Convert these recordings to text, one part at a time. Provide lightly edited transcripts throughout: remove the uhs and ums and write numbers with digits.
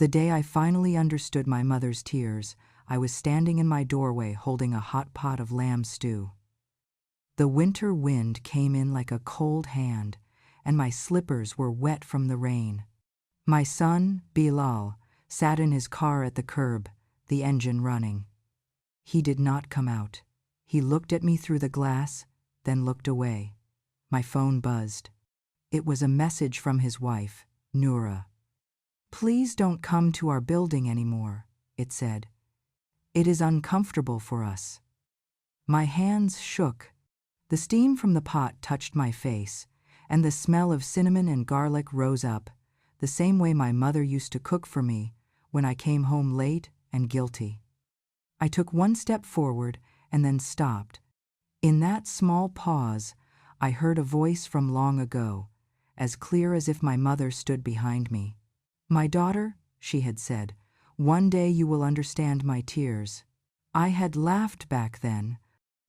The day I finally understood my mother's tears, I was standing in my doorway holding a hot pot of lamb stew. The winter wind came in like a cold hand, and my slippers were wet from the rain. My son, Bilal, sat in his car at the curb, the engine running. He did not come out. He looked at me through the glass, then looked away. My phone buzzed. It was a message from his wife, Noura. "Please don't come to our building anymore," it said. "It is uncomfortable for us." My hands shook. The steam from the pot touched my face, and the smell of cinnamon and garlic rose up, the same way my mother used to cook for me when I came home late and guilty. I took one step forward and then stopped. In that small pause, I heard a voice from long ago, as clear as if my mother stood behind me. "My daughter," she had said, "one day you will understand my tears." I had laughed back then.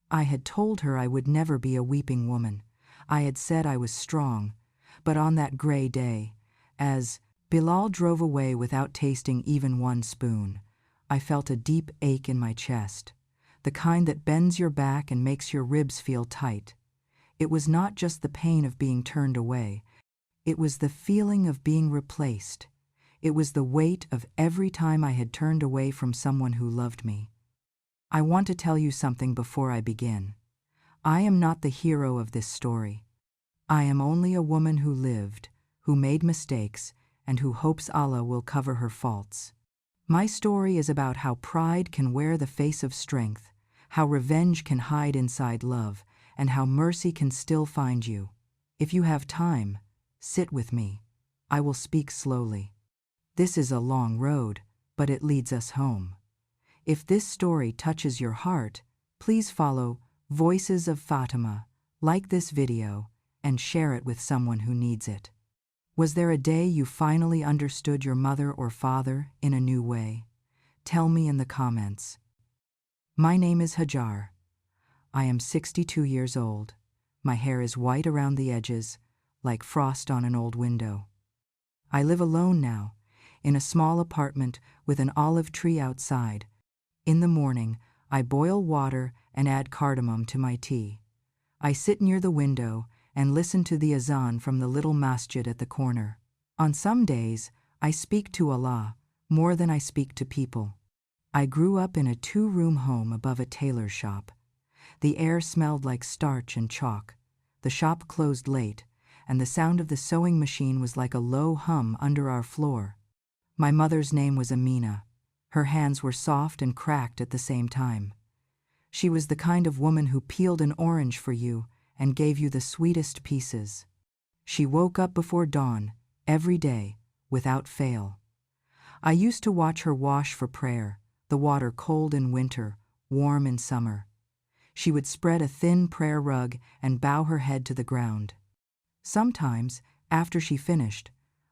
I had told her I would never be a weeping woman. I had said I was strong. But on that gray day, as Bilal drove away without tasting even one spoon, I felt a deep ache in my chest, the kind that bends your back and makes your ribs feel tight. It was not just the pain of being turned away. It was the feeling of being replaced. It was the weight of every time I had turned away from someone who loved me. I want to tell you something before I begin. I am not the hero of this story. I am only a woman who lived, who made mistakes, and who hopes Allah will cover her faults. My story is about how pride can wear the face of strength, how revenge can hide inside love, and how mercy can still find you. If you have time, sit with me. I will speak slowly. This is a long road, but it leads us home. If this story touches your heart, please follow Voices of Fatima, like this video, and share it with someone who needs it. Was there a day you finally understood your mother or father in a new way? Tell me in the comments. My name is Hajar. I am 62 years old. My hair is white around the edges, like frost on an old window. I live alone now, in a small apartment with an olive tree outside. In the morning, I boil water and add cardamom to my tea. I sit near the window and listen to the azan from the little masjid at the corner. On some days, I speak to Allah more than I speak to people. I grew up in a 2-room home above a tailor shop. The air smelled like starch and chalk. The shop closed late, and the sound of the sewing machine was like a low hum under our floor. My mother's name was Amina. Her hands were soft and cracked at the same time. She was the kind of woman who peeled an orange for you and gave you the sweetest pieces. She woke up before dawn, every day, without fail. I used to watch her wash for prayer, the water cold in winter, warm in summer. She would spread a thin prayer rug and bow her head to the ground. Sometimes, after she finished,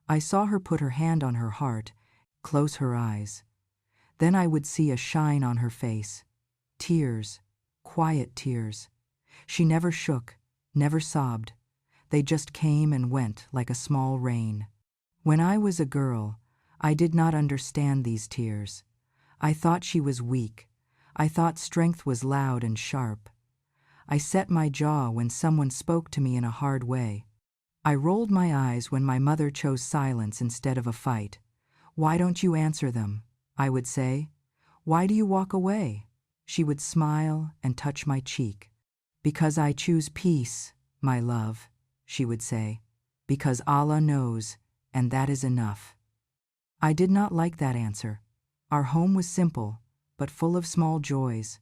I saw her put her hand on her heart, close her eyes. Then I would see a shine on her face. Tears, quiet tears. She never shook, never sobbed. They just came and went like a small rain. When I was a girl, I did not understand these tears. I thought she was weak. I thought strength was loud and sharp. I set my jaw when someone spoke to me in a hard way. I rolled my eyes when my mother chose silence instead of a fight. "Why don't you answer them?" I would say. "Why do you walk away?" She would smile and touch my cheek. "Because I choose peace, my love," she would say. "Because Allah knows, and that is enough." I did not like that answer. Our home was simple, but full of small joys.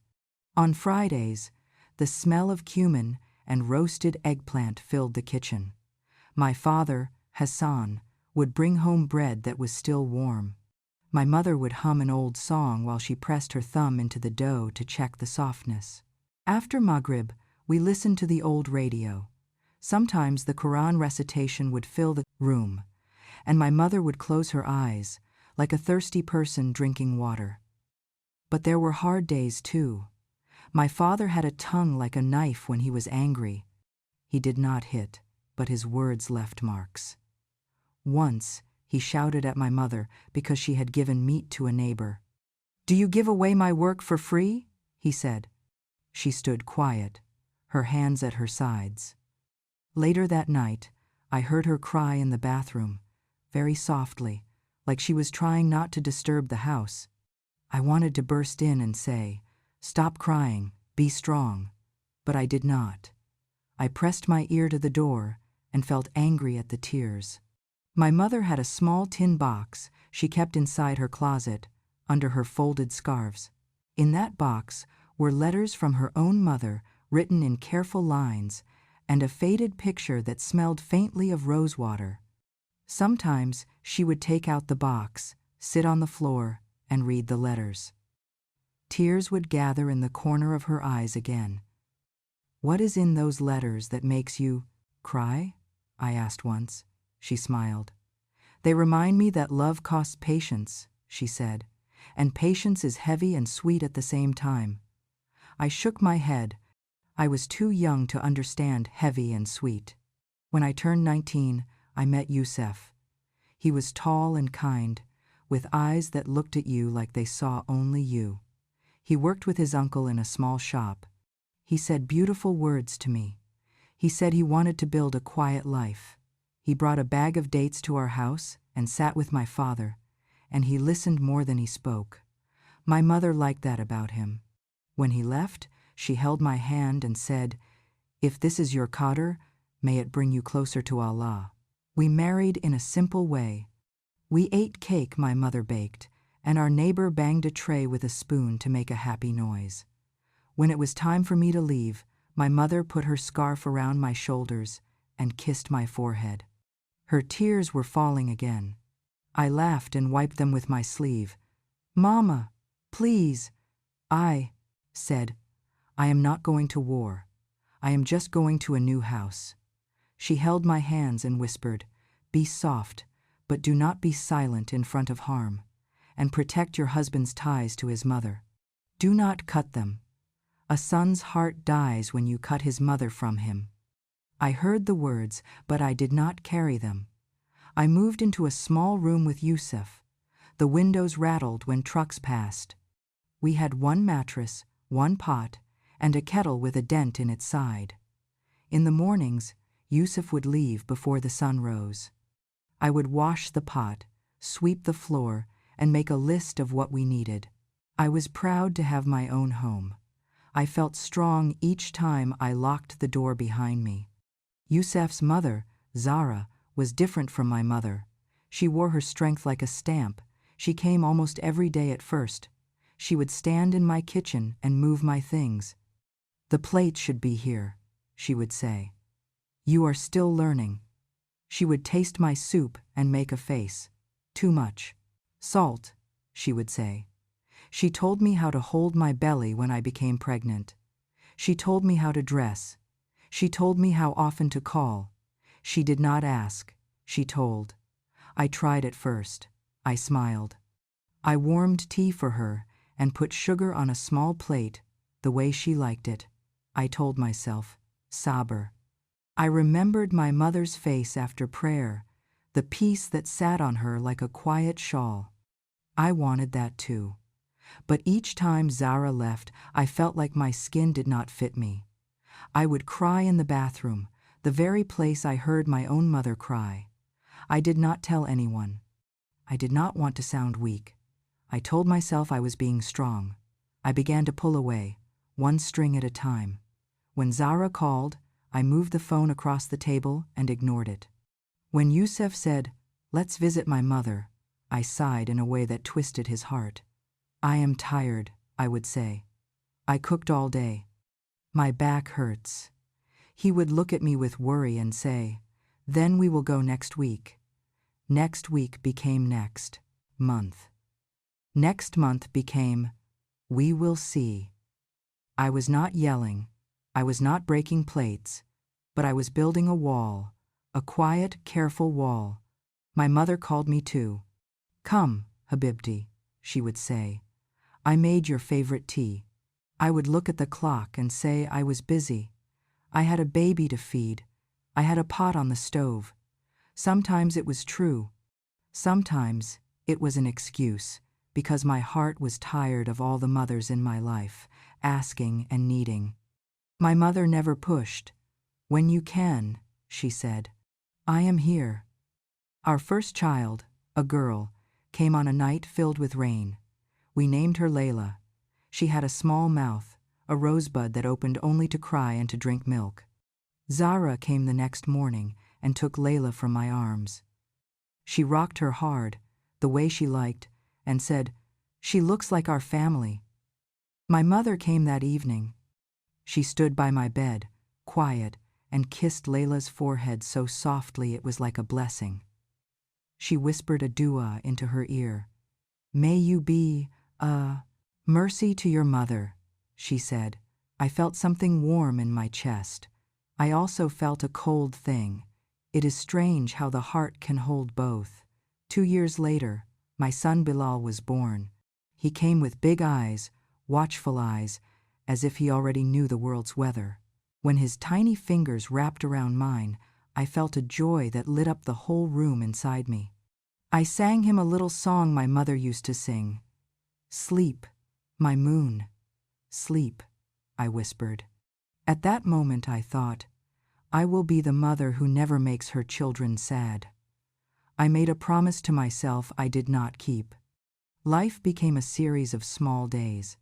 On Fridays, the smell of cumin and roasted eggplant filled the kitchen. My father, Hassan, would bring home bread that was still warm. My mother would hum an old song while she pressed her thumb into the dough to check the softness. After Maghrib, we listened to the old radio. Sometimes the Quran recitation would fill the room, and my mother would close her eyes, like a thirsty person drinking water. But there were hard days too. My father had a tongue like a knife when he was angry. He did not hit, but his words left marks. Once, he shouted at my mother because she had given meat to a neighbor. "Do you give away my work for free?" he said. She stood quiet, her hands at her sides. Later that night, I heard her cry in the bathroom, very softly, like she was trying not to disturb the house. I wanted to burst in and say, "Stop crying, be strong," but I did not. I pressed my ear to the door and felt angry at the tears. My mother had a small tin box she kept inside her closet, under her folded scarves. In that box were letters from her own mother written in careful lines and a faded picture that smelled faintly of rosewater. Sometimes she would take out the box, sit on the floor, and read the letters. Tears would gather in the corner of her eyes again. "What is in those letters that makes you cry?" I asked once. She smiled. "They remind me that love costs patience," she said, "and patience is heavy and sweet at the same time." I shook my head. I was too young to understand heavy and sweet. When I turned 19, I met Yusef. He was tall and kind, with eyes that looked at you like they saw only you. He worked with his uncle in a small shop. He said beautiful words to me. He said he wanted to build a quiet life. He brought a bag of dates to our house and sat with my father, and he listened more than he spoke. My mother liked that about him. When he left, she held my hand and said, "If this is your qadr, may it bring you closer to Allah." We married in a simple way. We ate cake my mother baked, and our neighbor banged a tray with a spoon to make a happy noise. When it was time for me to leave, my mother put her scarf around my shoulders and kissed my forehead. Her tears were falling again. I laughed and wiped them with my sleeve. "Mama, please." I said, "I am not going to war. I am just going to a new house." She held my hands and whispered, "Be soft, but do not be silent in front of harm, and protect your husband's ties to his mother. Do not cut them. A son's heart dies when you cut his mother from him." I heard the words, but I did not carry them. I moved into a small room with Yusef. The windows rattled when trucks passed. We had one mattress, one pot, and a kettle with a dent in its side. In the mornings, Yusef would leave before the sun rose. I would wash the pot, sweep the floor, and make a list of what we needed. I was proud to have my own home. I felt strong each time I locked the door behind me. Yusef's mother, Zara, was different from my mother. She wore her strength like a stamp. She came almost every day at first. She would stand in my kitchen and move my things. "The plate should be here," she would say. "You are still learning." She would taste my soup and make a face. "Too much." "Salt," she would say. She told me how to hold my belly when I became pregnant. She told me how to dress. She told me how often to call. She did not ask, she told. I tried at first. I smiled. I warmed tea for her and put sugar on a small plate, the way she liked it. I told myself, "Sabr." I remembered my mother's face after prayer, the peace that sat on her like a quiet shawl. I wanted that too. But each time Zara left, I felt like my skin did not fit me. I would cry in the bathroom, the very place I heard my own mother cry. I did not tell anyone. I did not want to sound weak. I told myself I was being strong. I began to pull away, one string at a time. When Zara called, I moved the phone across the table and ignored it. When Yusef said, "Let's visit my mother," I sighed in a way that twisted his heart. "I am tired," I would say. "I cooked all day. My back hurts." He would look at me with worry and say, "Then we will go next week." Next week became next month. Next month became, "We will see." I was not yelling. I was not breaking plates, but I was building a wall, a quiet, careful wall. My mother called me too. "Come, Habibti," she would say. "I made your favorite tea." I would look at the clock and say I was busy. I had a baby to feed. I had a pot on the stove. Sometimes it was true. Sometimes it was an excuse, because my heart was tired of all the mothers in my life, asking and needing. My mother never pushed. "When you can," she said. "I am here." Our first child, a girl, came on a night filled with rain. We named her Layla. She had a small mouth, a rosebud that opened only to cry and to drink milk. Zara came the next morning and took Layla from my arms. She rocked her hard, the way she liked, and said, "She looks like our family." My mother came that evening. She stood by my bed, quiet, and kissed Layla's forehead so softly it was like a blessing. She whispered a dua into her ear. "May you be a mercy to your mother," she said. I felt something warm in my chest. I also felt a cold thing. It is strange how the heart can hold both. 2 years later, my son Bilal was born. He came with big eyes, watchful eyes, as if he already knew the world's weather. When his tiny fingers wrapped around mine, I felt a joy that lit up the whole room inside me. I sang him a little song my mother used to sing. "Sleep, my moon, sleep," I whispered. At that moment I thought, I will be the mother who never makes her children sad. I made a promise to myself I did not keep. Life became a series of small days.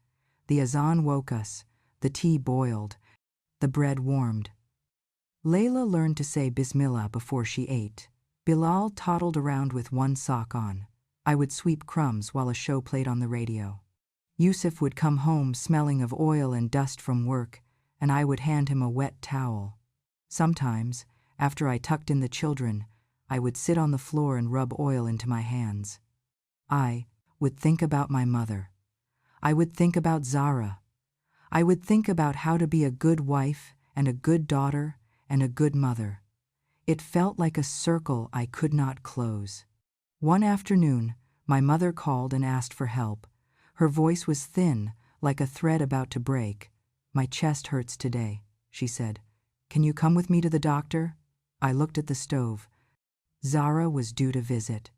The azan woke us, the tea boiled, the bread warmed. Layla learned to say Bismillah before she ate. Bilal toddled around with one sock on. I would sweep crumbs while a show played on the radio. Yusuf would come home smelling of oil and dust from work, and I would hand him a wet towel. Sometimes, after I tucked in the children, I would sit on the floor and rub oil into my hands. I would think about my mother. I would think about Zara. I would think about how to be a good wife and a good daughter and a good mother. It felt like a circle I could not close. One afternoon, my mother called and asked for help. Her voice was thin, like a thread about to break. "My chest hurts today," she said. "Can you come with me to the doctor?" I looked at the stove. Zara was due to visit.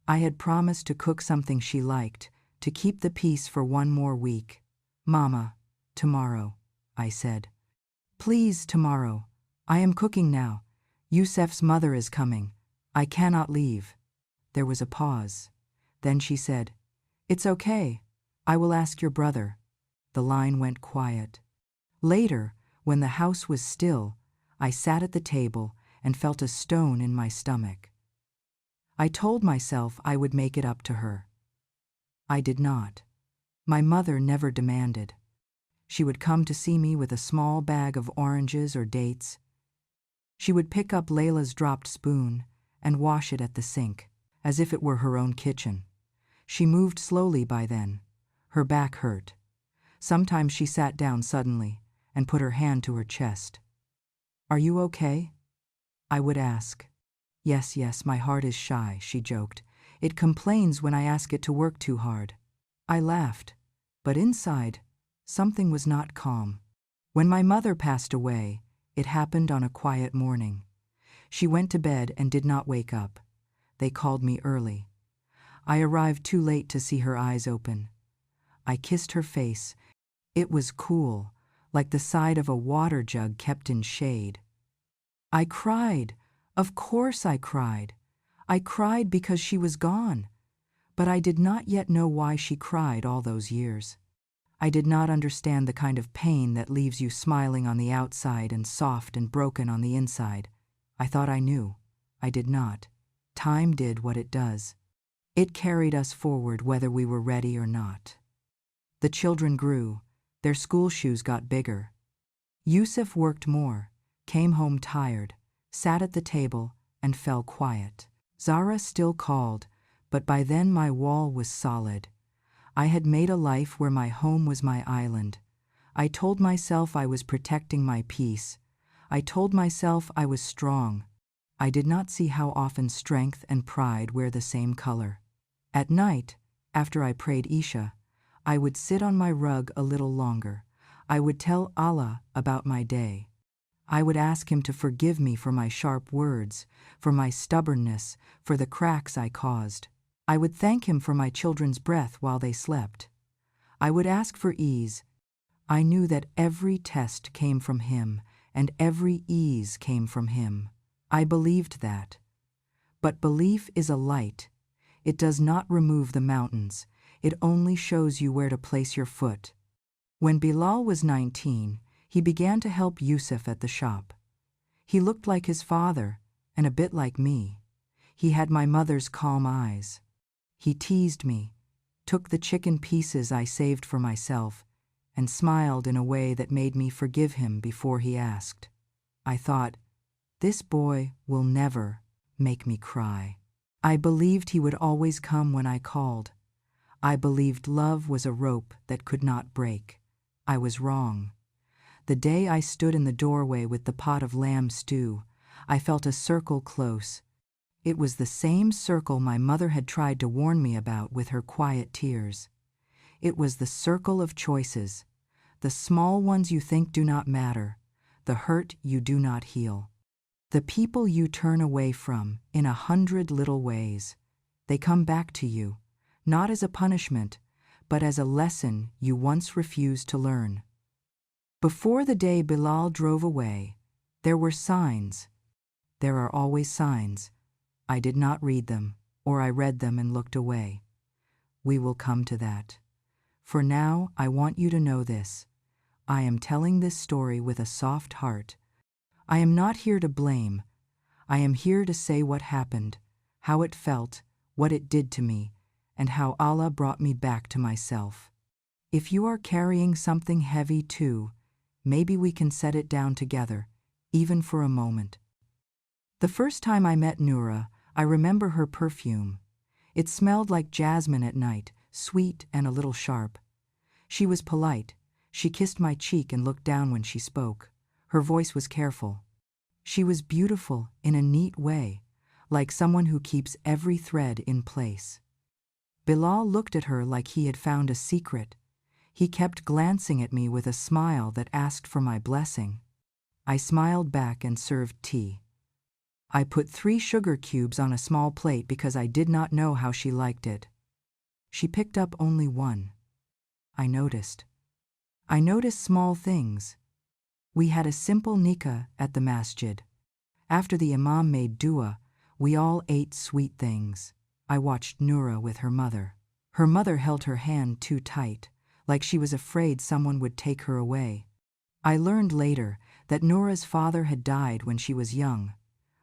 I had promised to cook something she liked, to keep the peace for 1 more week. "Mama, tomorrow," I said. "Please, tomorrow. I am cooking now. Yusef's mother is coming. I cannot leave." There was a pause. Then she said, "It's okay. I will ask your brother." The line went quiet. Later, when the house was still, I sat at the table and felt a stone in my stomach. I told myself I would make it up to her. I did not. My mother never demanded. She would come to see me with a small bag of oranges or dates. She would pick up Layla's dropped spoon and wash it at the sink, as if it were her own kitchen. She moved slowly by then. Her back hurt. Sometimes she sat down suddenly and put her hand to her chest. "Are you okay?" I would ask. Yes, my heart is shy," she joked. "It complains when I ask it to work too hard." I laughed, but inside, something was not calm. When my mother passed away, it happened on a quiet morning. She went to bed and did not wake up. They called me early. I arrived too late to see her eyes open. I kissed her face. It was cool, like the side of a water jug kept in shade. I cried. Of course I cried. I cried because she was gone. But I did not yet know why she cried all those years. I did not understand the kind of pain that leaves you smiling on the outside and soft and broken on the inside. I thought I knew. I did not. Time did what it does. It carried us forward whether we were ready or not. The children grew. Their school shoes got bigger. Yusuf worked more, came home tired, sat at the table, and fell quiet. Zara still called, but by then my wall was solid. I had made a life where my home was my island. I told myself I was protecting my peace. I told myself I was strong. I did not see how often strength and pride wear the same color. At night, after I prayed Isha, I would sit on my rug a little longer. I would tell Allah about my day. I would ask him to forgive me for my sharp words, for my stubbornness, for the cracks I caused. I would thank him for my children's breath while they slept. I would ask for ease. I knew that every test came from him, and every ease came from him. I believed that. But belief is a light. It does not remove the mountains. It only shows you where to place your foot. When Bilal was 19, he began to help Yusuf at the shop. He looked like his father, and a bit like me. He had my mother's calm eyes. He teased me, took the chicken pieces I saved for myself, and smiled in a way that made me forgive him before he asked. I thought, this boy will never make me cry. I believed he would always come when I called. I believed love was a rope that could not break. I was wrong. The day I stood in the doorway with the pot of lamb stew, I felt a circle close. It was the same circle my mother had tried to warn me about with her quiet tears. It was the circle of choices, the small ones you think do not matter, the hurt you do not heal. The people you turn away from in 100 little ways. They come back to you, not as a punishment, but as a lesson you once refused to learn. Before the day Bilal drove away, there were signs. There are always signs. I did not read them, or I read them and looked away. We will come to that. For now, I want you to know this. I am telling this story with a soft heart. I am not here to blame. I am here to say what happened, how it felt, what it did to me, and how Allah brought me back to myself. If you are carrying something heavy too, maybe we can set it down together, even for a moment. The first time I met Noura, I remember her perfume. It smelled like jasmine at night, sweet and a little sharp. She was polite. She kissed my cheek and looked down when she spoke. Her voice was careful. She was beautiful in a neat way, like someone who keeps every thread in place. Bilal looked at her like he had found a secret. He kept glancing at me with a smile that asked for my blessing. I smiled back and served tea. I put 3 sugar cubes on a small plate because I did not know how she liked it. She picked up only 1. I noticed. I noticed small things. We had a simple nikah at the masjid. After the imam made dua, we all ate sweet things. I watched Noura with her mother. Her mother held her hand too tight, like she was afraid someone would take her away. I learned later that Noura's father had died when she was young.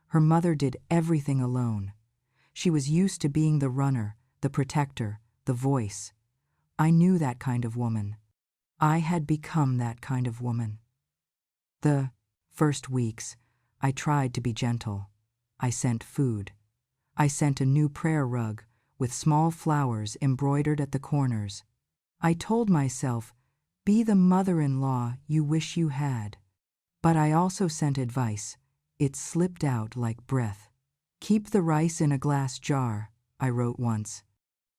Her mother did everything alone. She was used to being the runner, the protector, the voice. I knew that kind of woman. I had become that kind of woman. The first weeks, I tried to be gentle. I sent food. I sent a new prayer rug with small flowers embroidered at the corners. I told myself, be the mother-in-law you wish you had. But I also sent advice. It slipped out like breath. Keep the rice in a glass jar, I wrote once.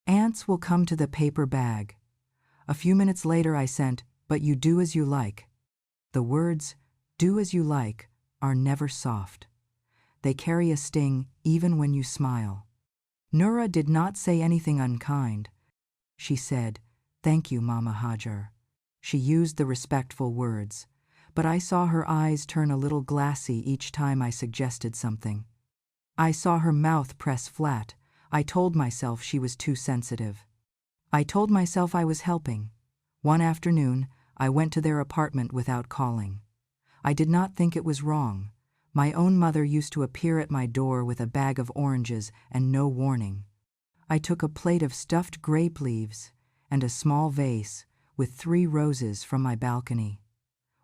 Ants will come to the paper bag. A few minutes later I sent, but you do as you like. The words, do as you like, are never soft. They carry a sting even when you smile. Noura did not say anything unkind. She said, thank you, Mama Hajar. She used the respectful words, but I saw her eyes turn a little glassy each time I suggested something. I saw her mouth press flat. I told myself she was too sensitive. I told myself I was helping. One afternoon, I went to their apartment without calling. I did not think it was wrong. My own mother used to appear at my door with a bag of oranges and no warning. I took a plate of stuffed grape leaves and a small vase with 3 roses from my balcony.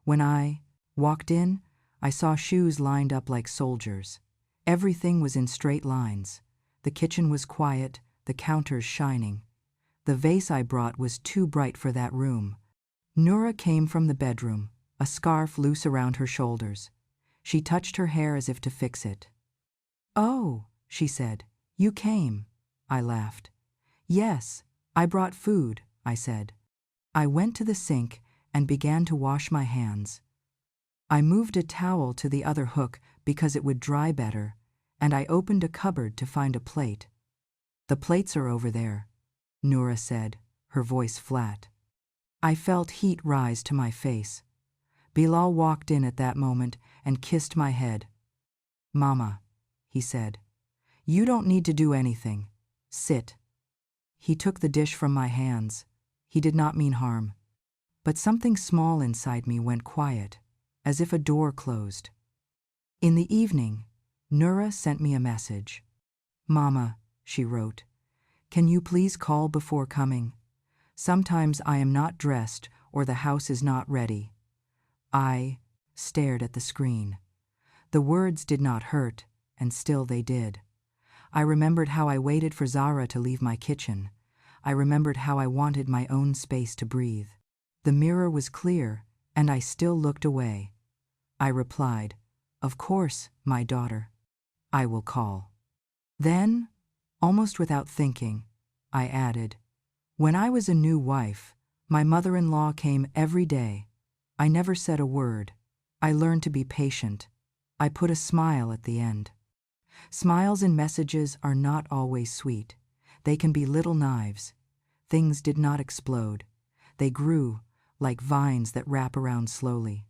When I walked in, I saw shoes lined up like soldiers. Everything was in straight lines. The kitchen was quiet, the counters shining. The vase I brought was too bright for that room. Noura came from the bedroom, a scarf loose around her shoulders. She touched her hair as if to fix it. Oh, she said, you came. I laughed. Yes, I brought food, I said. I went to the sink and began to wash my hands. I moved a towel to the other hook because it would dry better, and I opened a cupboard to find a plate. "The plates are over there," Noura said, her voice flat. I felt heat rise to my face. Bilal walked in at that moment and kissed my head. "Mama," he said, "you don't need to do anything. Sit." He took the dish from my hands. He did not mean harm. But something small inside me went quiet, as if a door closed. In the evening, Noura sent me a message. "Mama," she wrote, "can you please call before coming? Sometimes I am not dressed or the house is not ready." I stared at the screen. The words did not hurt, and still they did. I remembered how I waited for Zahra to leave my kitchen. I remembered how I wanted my own space to breathe. The mirror was clear, and I still looked away. I replied, "Of course, my daughter. I will call." Then, almost without thinking, I added, "When I was a new wife, my mother-in-law came every day. I never said a word. I learned to be patient. I put a smile at the end." Smiles and messages are not always sweet. They can be little knives. Things did not explode. They grew, like vines that wrap around slowly.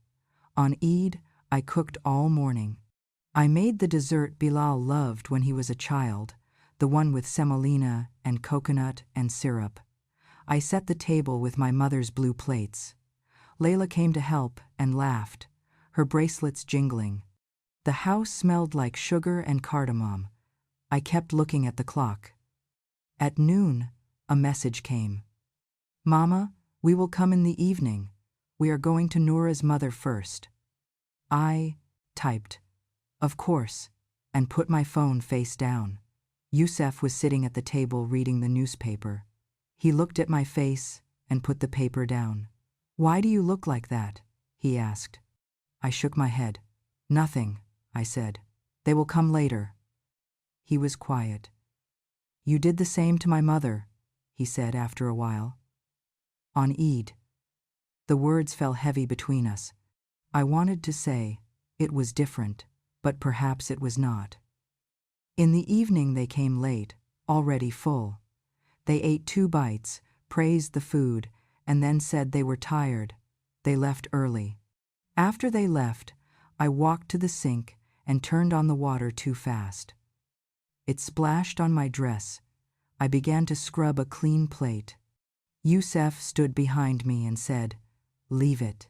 On Eid, I cooked all morning. I made the dessert Bilal loved when he was a child, the one with semolina and coconut and syrup. I set the table with my mother's blue plates. Layla came to help and laughed, her bracelets jingling. The house smelled like sugar and cardamom. I kept looking at the clock. At noon, a message came. "Mama, we will come in the evening. We are going to Noura's mother first." I typed, "Of course," and put my phone face down. Youssef was sitting at the table reading the newspaper. He looked at my face and put the paper down. "Why do you look like that?" he asked. I shook my head. "Nothing," I said. "They will come later." He was quiet. "You did the same to my mother," he said after a while. "On Eid." The words fell heavy between us. I wanted to say, it was different, but perhaps it was not. In the evening they came late, already full. They ate 2 bites, praised the food, and then said they were tired. They left early. After they left, I walked to the sink and turned on the water too fast. It splashed on my dress. I began to scrub a clean plate. Youssef stood behind me and said, "Leave it."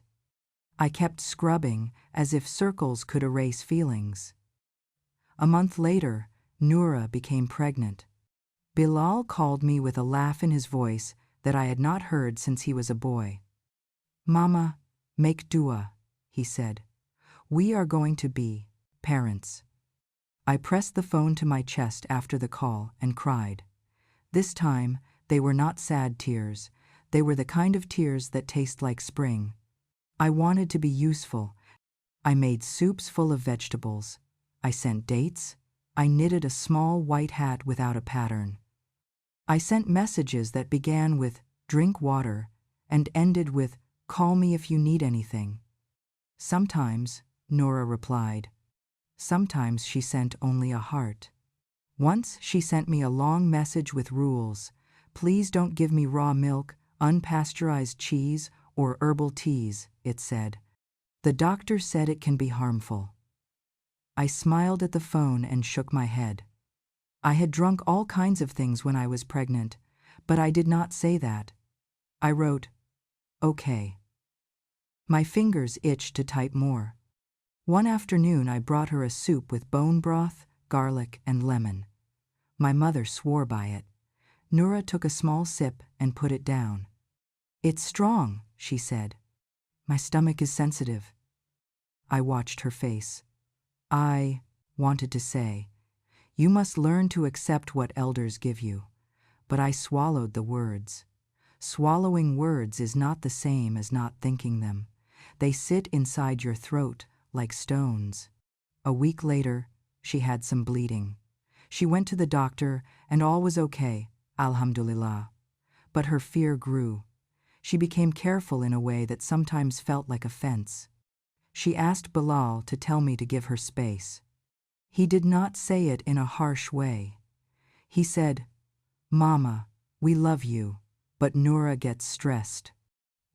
I kept scrubbing as if circles could erase feelings. A month later, Noura became pregnant. Bilal called me with a laugh in his voice that I had not heard since he was a boy. "Mama, make dua," he said. "We are going to be parents." I pressed the phone to my chest after the call and cried. This time, they were not sad tears. They were the kind of tears that taste like spring. I wanted to be useful. I made soups full of vegetables. I sent dates. I knitted a small white hat without a pattern. I sent messages that began with "drink water" and ended with "call me if you need anything." Sometimes, Noura replied. Sometimes she sent only a heart. Once she sent me a long message with rules. "Please don't give me raw milk, unpasteurized cheese, or herbal teas," it said. "The doctor said it can be harmful." I smiled at the phone and shook my head. I had drunk all kinds of things when I was pregnant, but I did not say that. I wrote, "Okay." My fingers itched to type more. One afternoon I brought her a soup with bone broth, garlic, and lemon. My mother swore by it. Noura took a small sip and put it down. "It's strong," she said. "My stomach is sensitive." I watched her face. I wanted to say, "You must learn to accept what elders give you," but I swallowed the words. Swallowing words is not the same as not thinking them. They sit inside your throat like stones. A week later, she had some bleeding. She went to the doctor and all was okay, alhamdulillah. But her fear grew. She became careful in a way that sometimes felt like offense. She asked Bilal to tell me to give her space. He did not say it in a harsh way. He said, "Mama, we love you, but Noura gets stressed.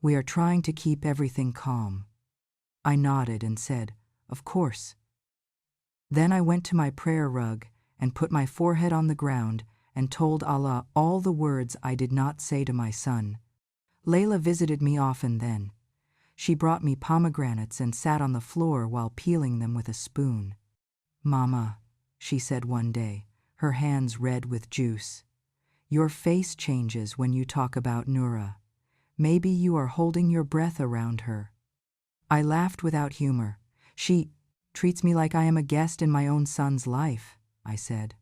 We are trying to keep everything calm." I nodded and said, "Of course." Then I went to my prayer rug and put my forehead on the ground and told Allah all the words I did not say to my son. Layla visited me often then. She brought me pomegranates and sat on the floor while peeling them with a spoon. "Mama," she said one day, her hands red with juice, "your face changes when you talk about Noura. Maybe you are holding your breath around her." I laughed without humor. "She treats me like I am a guest in my own son's life," I said.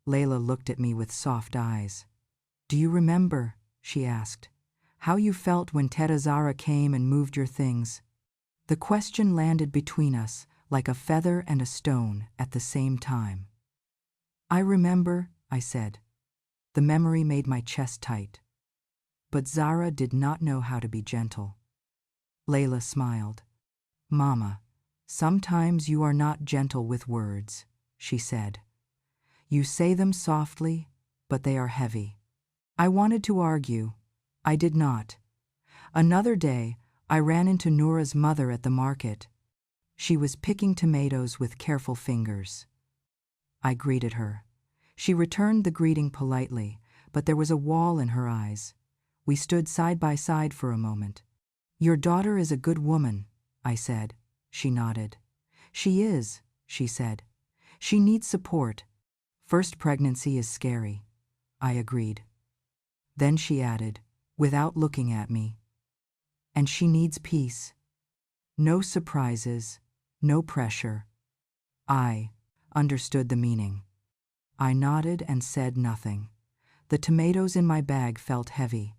Layla looked at me with soft eyes. "Do you remember," she asked, "how you felt when Teta Zara came and moved your things?" The question landed between us like a feather and a stone at the same time. "I remember," I said. The memory made my chest tight. But Zara did not know how to be gentle. Layla smiled. "Mama, sometimes you are not gentle with words," she said. "You say them softly, but they are heavy." I wanted to argue. I did not. Another day, I ran into Noura's mother at the market. She was picking tomatoes with careful fingers. I greeted her. She returned the greeting politely, but there was a wall in her eyes. We stood side by side for a moment. "Your daughter is a good woman," I said. She nodded. "She is," she said. "She needs support. First pregnancy is scary." I agreed. Then she added, without looking at me, "And she needs peace. No surprises, no pressure." I understood the meaning. I nodded and said nothing. The tomatoes in my bag felt heavy.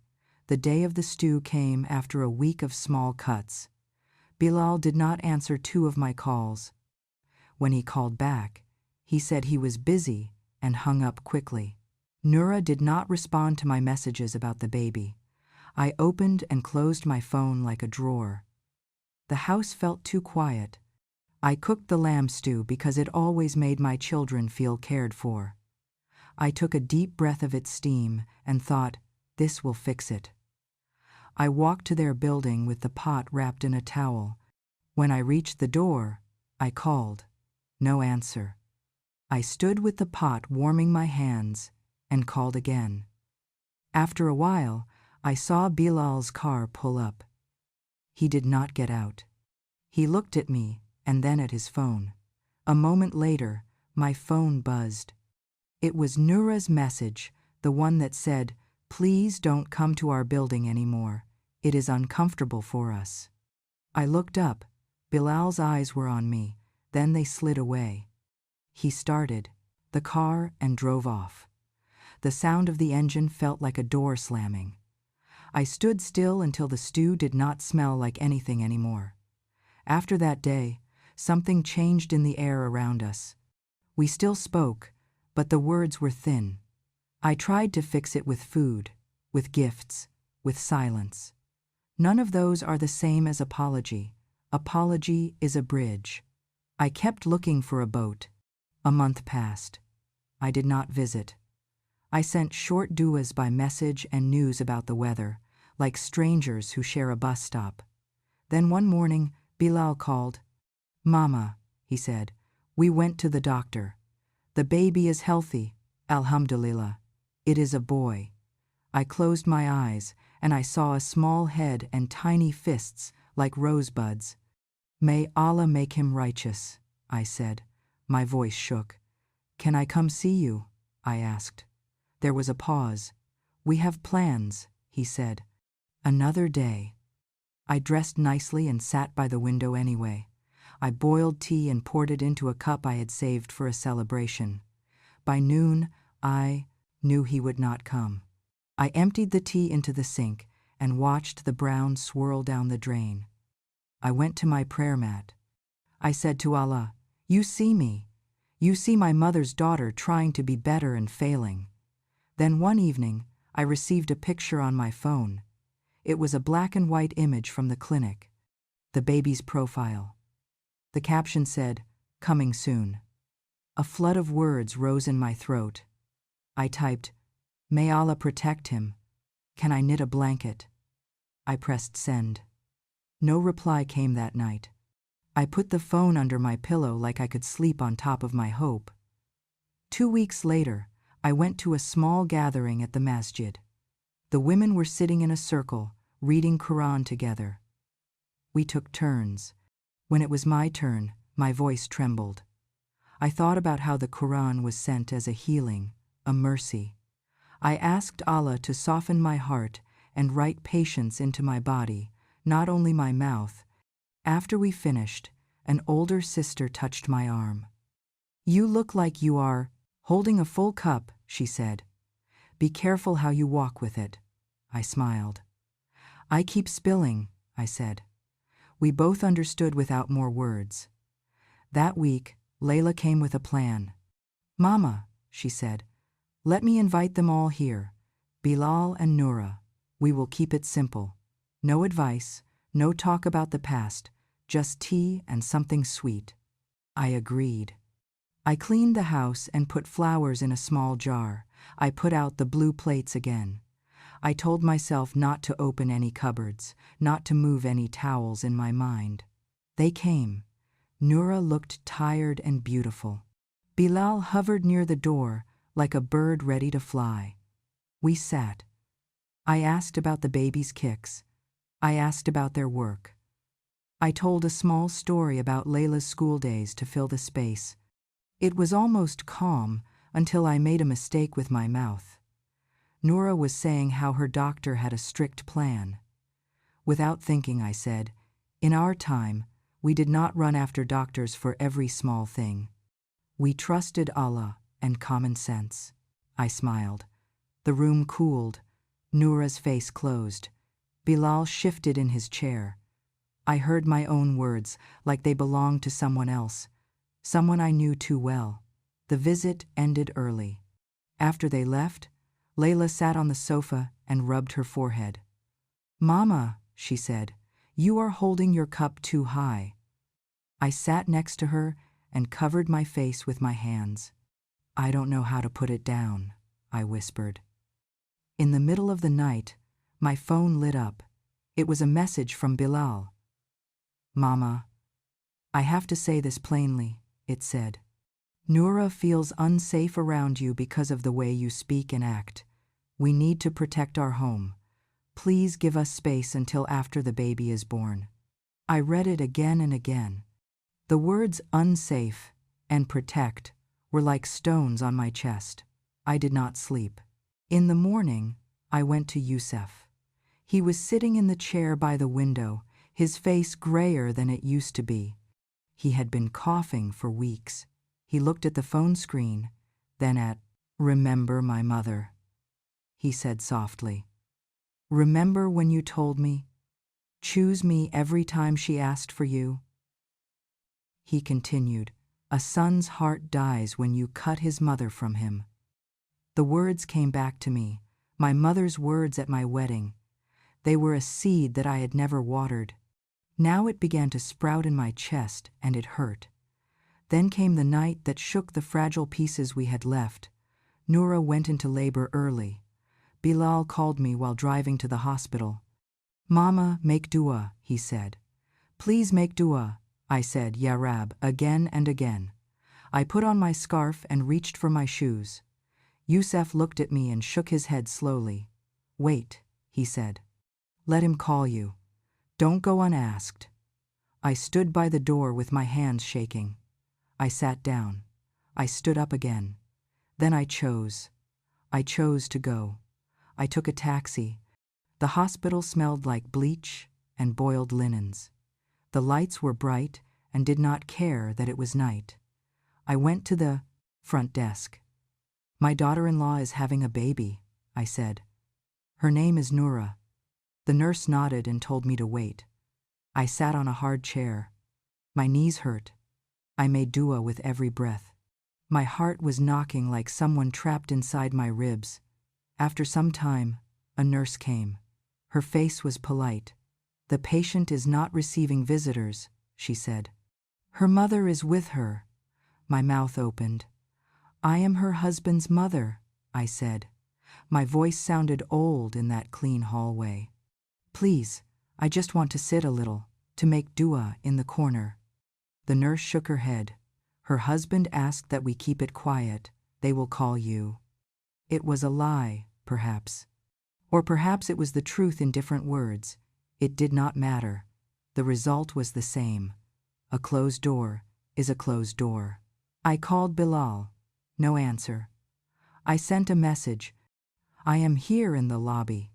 The day of the stew came after a week of small cuts. Bilal did not answer 2 of my calls. When he called back, he said he was busy and hung up quickly. Noura did not respond to my messages about the baby. I opened and closed my phone like a drawer. The house felt too quiet. I cooked the lamb stew because it always made my children feel cared for. I took a deep breath of its steam and thought, this will fix it. I walked to their building with the pot wrapped in a towel. When I reached the door, I called. No answer. I stood with the pot warming my hands and called again. After a while, I saw Bilal's car pull up. He did not get out. He looked at me and then at his phone. A moment later, my phone buzzed. It was Noura's message, the one that said, "Please don't come to our building anymore. It is uncomfortable for us." I looked up. Bilal's eyes were on me. Then they slid away. He started the car and drove off. The sound of the engine felt like a door slamming. I stood still until the stew did not smell like anything anymore. After that day, something changed in the air around us. We still spoke, but the words were thin. I tried to fix it with food, with gifts, with silence. None of those are the same as apology. Apology is a bridge. I kept looking for a boat. A month passed. I did not visit. I sent short duas by message and news about the weather, like strangers who share a bus stop. Then one morning, Bilal called. "Mama," he said, "we went to the doctor. The baby is healthy, alhamdulillah. It is a boy." I closed my eyes, and I saw a small head and tiny fists like rosebuds. "May Allah make him righteous," I said. My voice shook. "Can I come see you?" I asked. There was a pause. "We have plans," he said. Another day. I dressed nicely and sat by the window anyway. I boiled tea and poured it into a cup I had saved for a celebration. By noon, I knew he would not come. I emptied the tea into the sink and watched the brown swirl down the drain. I went to my prayer mat. I said to Allah, "You see me. You see my mother's daughter trying to be better and failing." Then one evening, I received a picture on my phone. It was a black and white image from the clinic. the baby's profile. The caption said, "Coming soon." A flood of words rose in my throat. I typed, "May Allah protect him. Can I knit a blanket?" I pressed send. No reply came that night. I put the phone under my pillow like I could sleep on top of my hope. 2 weeks later, I went to a small gathering at the masjid. The women were sitting in a circle, reading Quran together. We took turns. When it was my turn, my voice trembled. I thought about how the Quran was sent as a healing, a mercy. I asked Allah to soften my heart and write patience into my body, not only my mouth. After we finished, an older sister touched my arm. "You look like you are holding a full cup," she said. "Be careful how you walk with it." I smiled. "I keep spilling," I said. We both understood without more words. That week, Layla came with a plan. "Mama," she said, "let me invite them all here. Bilal and Noura. We will keep it simple. No advice, no talk about the past, just tea and something sweet." I agreed. I cleaned the house and put flowers in a small jar. I put out the blue plates again. I told myself not to open any cupboards, not to move any towels in my mind. They came. Noura looked tired and beautiful. Bilal hovered near the door like a bird ready to fly. We sat. I asked about the baby's kicks. I asked about their work. I told a small story about Layla's school days to fill the space. It was almost calm until I made a mistake with my mouth. Noura was saying how her doctor had a strict plan. Without thinking, I said, "In our time, we did not run after doctors for every small thing. We trusted Allah and common sense." I smiled. The room cooled. Noura's face closed. Bilal shifted in his chair. I heard my own words like they belonged to someone else, someone I knew too well. The visit ended early. After they left, Layla sat on the sofa and rubbed her forehead. "Mama," she said, "you are holding your cup too high." I sat next to her and covered my face with my hands. "I don't know how to put it down," I whispered. In the middle of the night, my phone lit up. It was a message from Bilal. "Mama, I have to say this plainly," it said. "Noura feels unsafe around you because of the way you speak and act. We need to protect our home. Please give us space until after the baby is born." I read it again and again. The words "unsafe" and "protect" were like stones on my chest. I did not sleep. In the morning, I went to Youssef. He was sitting in the chair by the window, his face grayer than it used to be. He had been coughing for weeks. He looked at the phone screen, then at, "Remember my mother," he said softly. "Remember when you told me, 'Choose me every time she asked for you'?" He continued, "A son's heart dies when you cut his mother from him." The words came back to me, my mother's words at my wedding. They were a seed that I had never watered. Now it began to sprout in my chest, and it hurt. Then came the night that shook the fragile pieces we had left. Noura went into labor early. Bilal called me while driving to the hospital. "Mama, make dua," he said. "Please make dua," I said, "Ya Rab," again and again. I put on my scarf and reached for my shoes. Youssef looked at me and shook his head slowly. "Wait," he said. "Let him call you. Don't go unasked." I stood by the door with my hands shaking. I sat down. I stood up again. Then I chose. I chose to go. I took a taxi. The hospital smelled like bleach and boiled linens. The lights were bright and did not care that it was night. I went to the front desk. "My daughter-in-law is having a baby," I said. "Her name is Noura." The nurse nodded and told me to wait. I sat on a hard chair. My knees hurt. I made dua with every breath. My heart was knocking like someone trapped inside my ribs. After some time, a nurse came. Her face was polite. "The patient is not receiving visitors," she said. "Her mother is with her." My mouth opened. "I am her husband's mother," I said. My voice sounded old in that clean hallway. "Please, I just want to sit a little, to make dua in the corner." The nurse shook her head. "Her husband asked that we keep it quiet. They will call you." It was a lie, perhaps. Or perhaps it was the truth in different words. It did not matter. The result was the same. A closed door is a closed door. I called Bilal. No answer. I sent a message. "I am here in the lobby."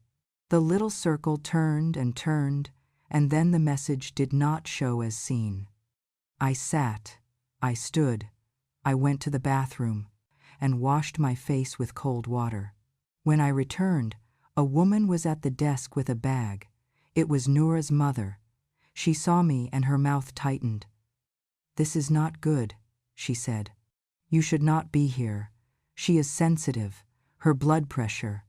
The little circle turned, and then the message did not show as seen. I sat, I stood, I went to the bathroom, and washed my face with cold water. When I returned, a woman was at the desk with a bag. It was Noura's mother. She saw me and her mouth tightened. "This is not good," she said. "You should not be here. She is sensitive, her blood pressure."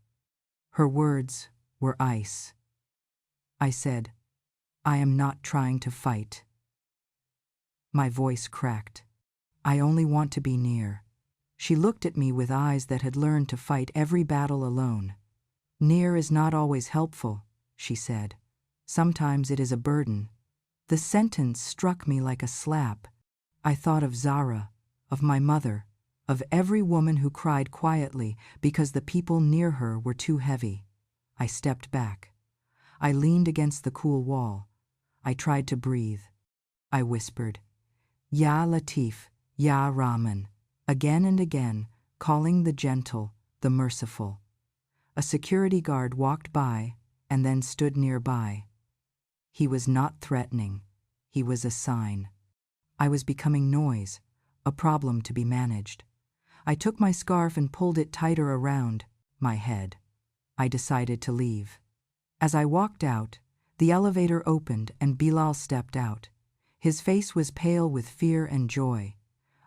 Her words were ice. I said, "I am not trying to fight." My voice cracked. "I only want to be near." She looked at me with eyes that had learned to fight every battle alone. "Near is not always helpful," she said. "Sometimes it is a burden." The sentence struck me like a slap. I thought of Zara, of my mother, of every woman who cried quietly because the people near her were too heavy. I stepped back. I leaned against the cool wall. I tried to breathe. I whispered, "Ya Latif, Ya Rahman," again and again, calling the gentle, the merciful. A security guard walked by and then stood nearby. He was not threatening. He was a sign. I was becoming noise, a problem to be managed. I took my scarf and pulled it tighter around my head. I decided to leave. As I walked out, the elevator opened and Bilal stepped out. His face was pale with fear and joy.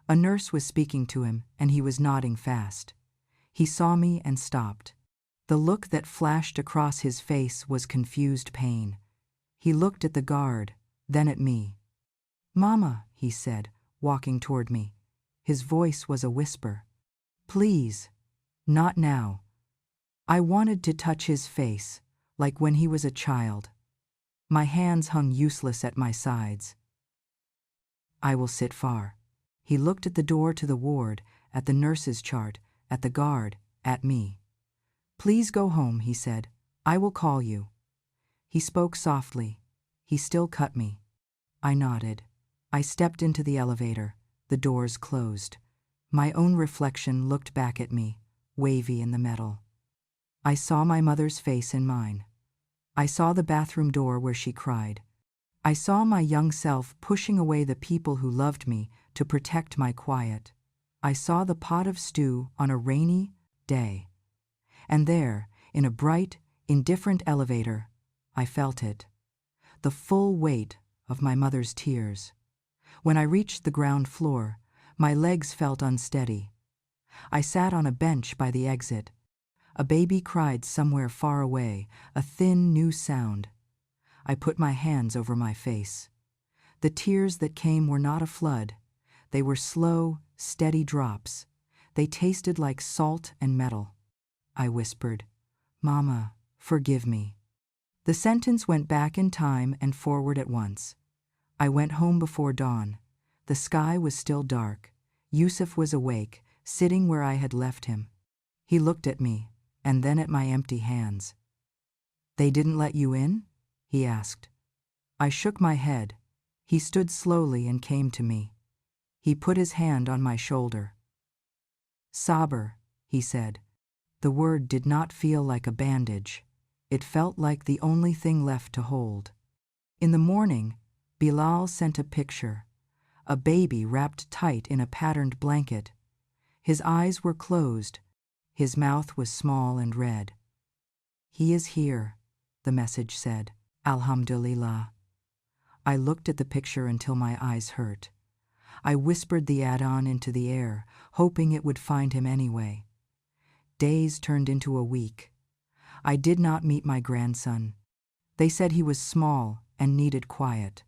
A nurse was speaking to him, and he was nodding fast. He saw me and stopped. The look that flashed across his face was confused pain. He looked at the guard, then at me. "Mama," he said, walking toward me. His voice was a whisper. "Please, not now." I wanted to touch his face, like when he was a child. My hands hung useless at my sides. "I will sit far." He looked at the door to the ward, at the nurse's chart, at the guard, at me. "Please go home," he said. "I will call you." He spoke softly. He still cut me. I nodded. I stepped into the elevator. The doors closed. My own reflection looked back at me, wavy in the metal. I saw my mother's face in mine. I saw the bathroom door where she cried. I saw my young self pushing away the people who loved me to protect my quiet. I saw the pot of stew on a rainy day. And there, in a bright, indifferent elevator, I felt it. The full weight of my mother's tears. When I reached the ground floor, my legs felt unsteady. I sat on a bench by the exit. A baby cried somewhere far away, a thin, new sound. I put my hands over my face. The tears that came were not a flood. They were slow, steady drops. They tasted like salt and metal. I whispered, "Mama, forgive me." The sentence went back in time and forward at once. I went home before dawn. The sky was still dark. Yusuf was awake, sitting where I had left him. He looked at me, and then at my empty hands. "They didn't let you in?" he asked. I shook my head. He stood slowly and came to me. He put his hand on my shoulder. "Sabr," he said. The word did not feel like a bandage. It felt like the only thing left to hold. In the morning, Bilal sent a picture. A baby wrapped tight in a patterned blanket. His eyes were closed. His mouth was small and red. "He is here," the message said. "Alhamdulillah." I looked at the picture until my eyes hurt. I whispered the add-on into the air, hoping it would find him anyway. Days turned into a week. I did not meet my grandson. They said he was small and needed quiet.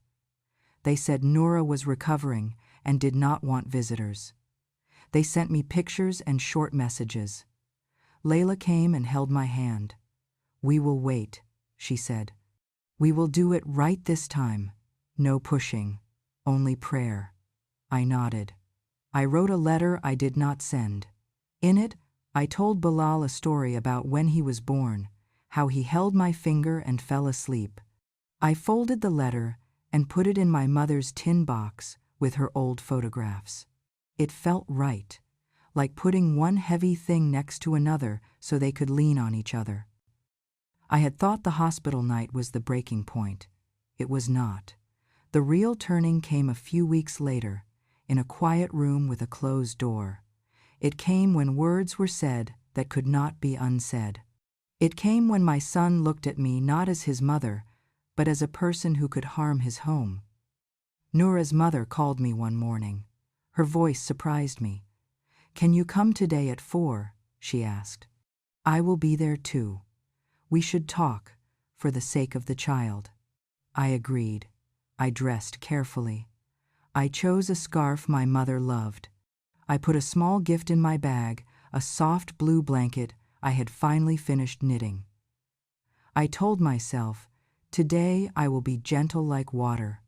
They said Noura was recovering and did not want visitors. They sent me pictures and short messages. Layla came and held my hand. "We will wait," she said. "We will do it right this time. No pushing, only prayer." I nodded. I wrote a letter I did not send. In it, I told Bilal a story about when he was born, how he held my finger and fell asleep. I folded the letter and put it in my mother's tin box with her old photographs. It felt right, like putting one heavy thing next to another so they could lean on each other. I had thought the hospital night was the breaking point. It was not. The real turning came a few weeks later, in a quiet room with a closed door. It came when words were said that could not be unsaid. It came when my son looked at me not as his mother, but as a person who could harm his home. Noura's mother called me one morning. Her voice surprised me. "Can you come today at 4?" she asked. "I will be there too. We should talk, for the sake of the child." I agreed. I dressed carefully. I chose a scarf my mother loved. I put a small gift in my bag, a soft blue blanket I had finally finished knitting. I told myself, today I will be gentle like water.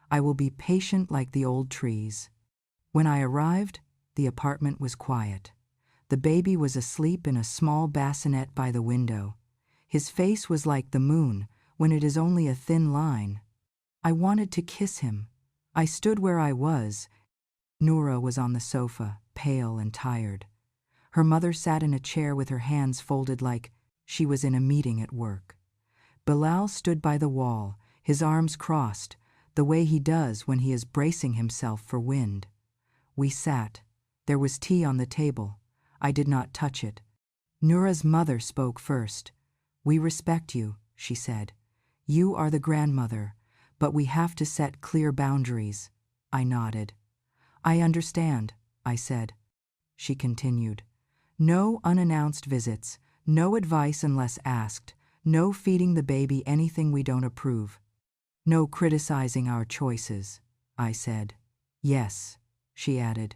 I will be patient like the old trees. When I arrived, the apartment was quiet. The baby was asleep in a small bassinet by the window. His face was like the moon, when it is only a thin line. I wanted to kiss him. I stood where I was. Noura was on the sofa, pale and tired. Her mother sat in a chair with her hands folded like she was in a meeting at work. Bilal stood by the wall, his arms crossed, the way he does when he is bracing himself for wind. We sat. There was tea on the table. I did not touch it. Noura's mother spoke first. "We respect you," she said. "You are the grandmother, but we have to set clear boundaries." I nodded. "I understand," I said. She continued. "No unannounced visits, no advice unless asked, no feeding the baby anything we don't approve. No criticizing our choices," I said. "Yes," she added.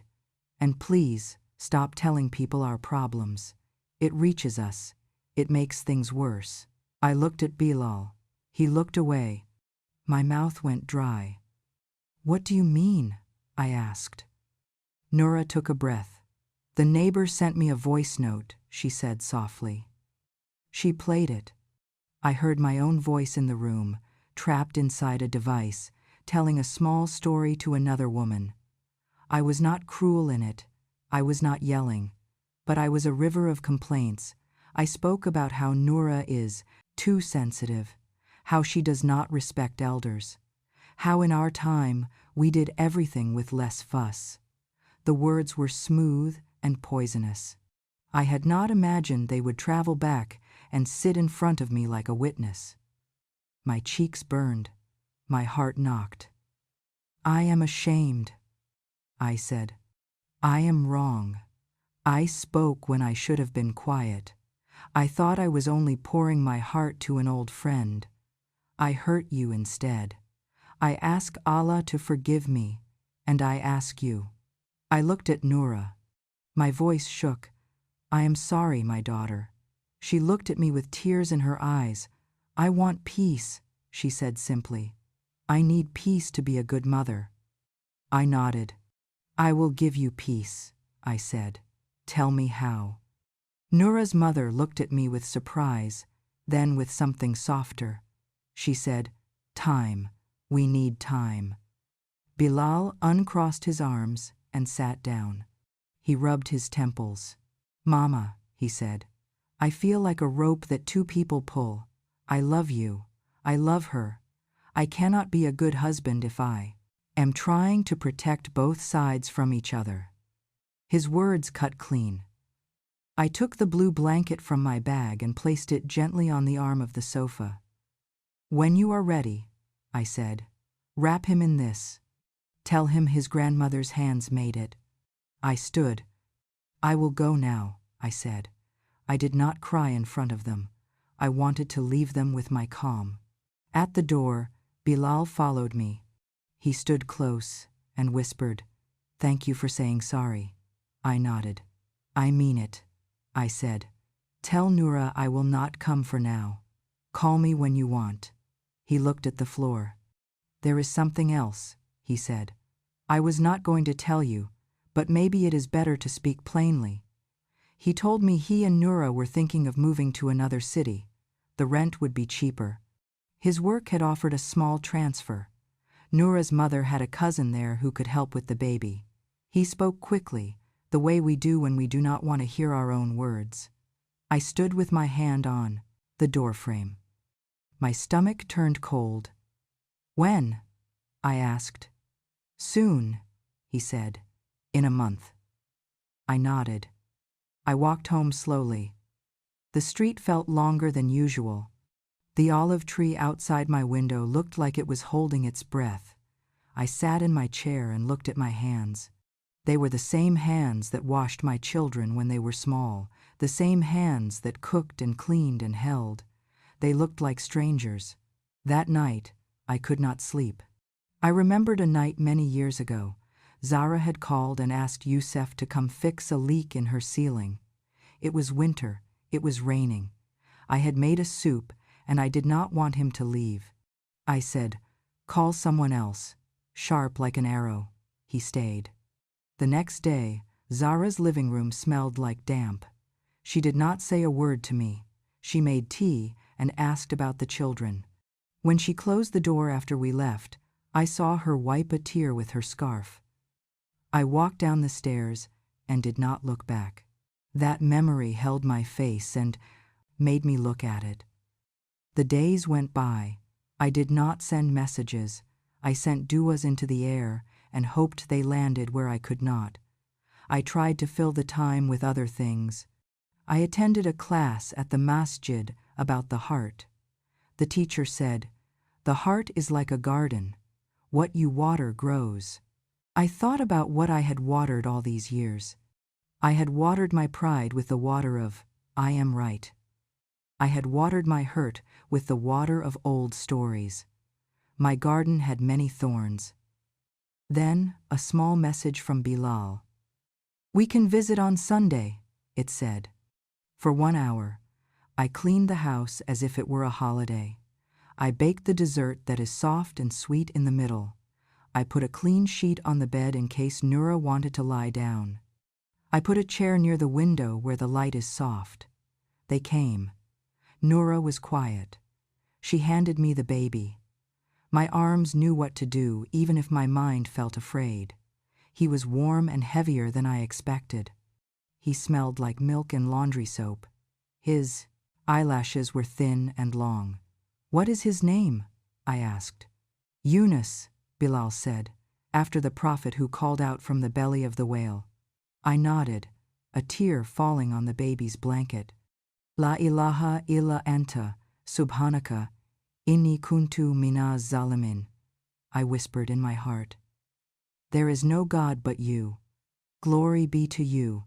"And please, stop telling people our problems. It reaches us. It makes things worse." I looked at Bilal. He looked away. My mouth went dry. "What do you mean?" I asked. Noura took a breath. "The neighbor sent me a voice note," she said softly. She played it. I heard my own voice in the room, trapped inside a device, telling a small story to another woman. I was not cruel in it. I was not yelling. But I was a river of complaints. I spoke about how Noura is too sensitive, how she does not respect elders, how in our time we did everything with less fuss. The words were smooth and poisonous. I had not imagined they would travel back and sit in front of me like a witness. My cheeks burned. My heart knocked. "I am ashamed," I said. "I am wrong. I spoke when I should have been quiet. I thought I was only pouring my heart to an old friend. I hurt you instead. I ask Allah to forgive me, and I ask you." I looked at Noura. My voice shook. "I am sorry, my daughter." She looked at me with tears in her eyes. "I want peace," she said simply. "I need peace to be a good mother." I nodded. "I will give you peace," I said. "Tell me how." Noura's mother looked at me with surprise, then with something softer. She said, "Time. We need time." Bilal uncrossed his arms and sat down. He rubbed his temples. "Mama," he said, "I feel like a rope that two people pull. I love you. I love her. I cannot be a good husband if I am trying to protect both sides from each other." His words cut clean. I took the blue blanket from my bag and placed it gently on the arm of the sofa. "When you are ready," I said, "wrap him in this. Tell him his grandmother's hands made it." I stood. "I will go now," I said. I did not cry in front of them. I wanted to leave them with my calm. At the door, Bilal followed me. He stood close and whispered, "Thank you for saying sorry." I nodded. "I mean it," I said. "Tell Noura I will not come for now. Call me when you want." He looked at the floor. "There is something else," he said. "I was not going to tell you, but maybe it is better to speak plainly." He told me he and Noura were thinking of moving to another city. The rent would be cheaper. His work had offered a small transfer. Noura's mother had a cousin there who could help with the baby. He spoke quickly, the way we do when we do not want to hear our own words. I stood with my hand on the doorframe. My stomach turned cold. "When?" I asked. "Soon," he said. "In a month." I nodded. I walked home slowly. The street felt longer than usual. The olive tree outside my window looked like it was holding its breath. I sat in my chair and looked at my hands. They were the same hands that washed my children when they were small, the same hands that cooked and cleaned and held. They looked like strangers. That night, I could not sleep. I remembered a night many years ago. Zara had called and asked Youssef to come fix a leak in her ceiling. It was winter. It was raining. I had made a soup, and I did not want him to leave. I said, "Call someone else," sharp like an arrow. He stayed. The next day, Zara's living room smelled like damp. She did not say a word to me. She made tea and asked about the children. When she closed the door after we left, I saw her wipe a tear with her scarf. I walked down the stairs and did not look back. That memory held my face and made me look at it. The days went by. I did not send messages. I sent duas into the air and hoped they landed where I could not. I tried to fill the time with other things. I attended a class at the masjid about the heart. The teacher said, "The heart is like a garden. What you water grows." I thought about what I had watered all these years. I had watered my pride with the water of, "I am right." I had watered my hurt with the water of old stories. My garden had many thorns. Then a small message from Bilal. "We can visit on Sunday," it said. For 1 hour, I cleaned the house as if it were a holiday. I baked the dessert that is soft and sweet in the middle. I put a clean sheet on the bed in case Noura wanted to lie down. I put a chair near the window where the light is soft. They came. Noura was quiet. She handed me the baby. My arms knew what to do, even if my mind felt afraid. He was warm and heavier than I expected. He smelled like milk and laundry soap. His eyelashes were thin and long. "What is his name?" I asked. "Yunus," Bilal said, after the prophet who called out from the belly of the whale. I nodded, a tear falling on the baby's blanket. "La ilaha illa anta, subhanaka, inni kuntu minaz zalimin," I whispered in my heart. "There is no God but you. Glory be to you.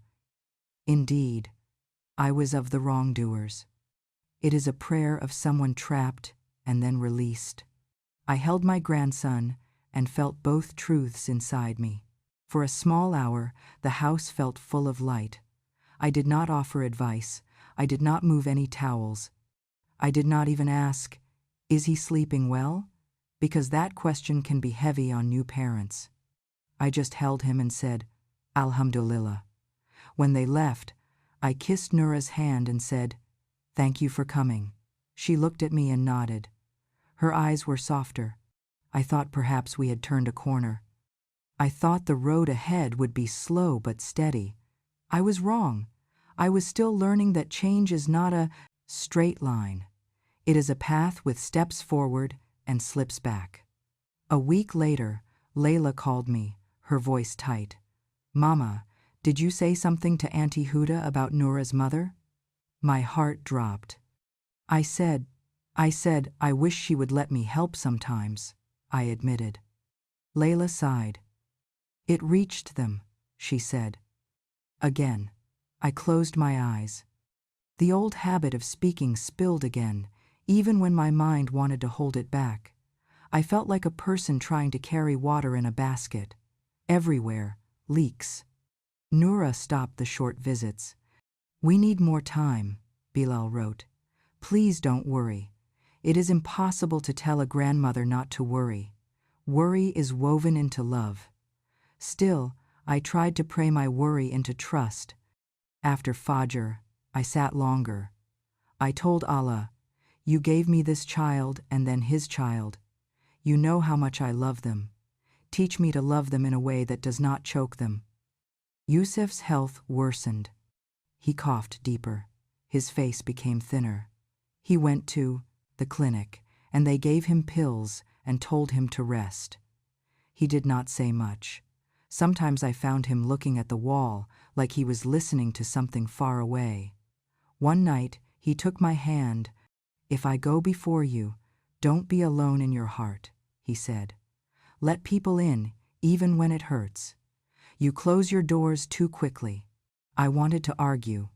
Indeed, I was of the wrongdoers." It is a prayer of someone trapped and then released. I held my grandson and felt both truths inside me. For a small hour, the house felt full of light. I did not offer advice. I did not move any towels. I did not even ask, "Is he sleeping well?" because that question can be heavy on new parents. I just held him and said, "Alhamdulillah." When they left, I kissed Noura's hand and said, "Thank you for coming." She looked at me and nodded. Her eyes were softer. I thought perhaps we had turned a corner. I thought the road ahead would be slow but steady. I was wrong. I was still learning that change is not a straight line. It is a path with steps forward and slips back. A week later, Layla called me, her voice tight. "Mama, did you say something to Auntie Huda about Noura's mother?" My heart dropped. I said, I wish she would let me help sometimes," I admitted. Layla sighed. "It reached them," she said. Again, I closed my eyes. The old habit of speaking spilled again, even when my mind wanted to hold it back. I felt like a person trying to carry water in a basket. Everywhere, leaks. Noura stopped the short visits. "We need more time," Bilal wrote. "Please don't worry. It is impossible to tell a grandmother not to worry. Worry is woven into love." Still, I tried to pray my worry into trust. After Fajr, I sat longer. I told Allah, "You gave me this child and then his child. You know how much I love them. Teach me to love them in a way that does not choke them." Yusuf's health worsened. He coughed deeper. His face became thinner. He went to the clinic, and they gave him pills and told him to rest. He did not say much. Sometimes I found him looking at the wall, like he was listening to something far away. One night, he took my hand. "If I go before you, don't be alone in your heart," he said. "Let people in, even when it hurts. You close your doors too quickly." I wanted to argue.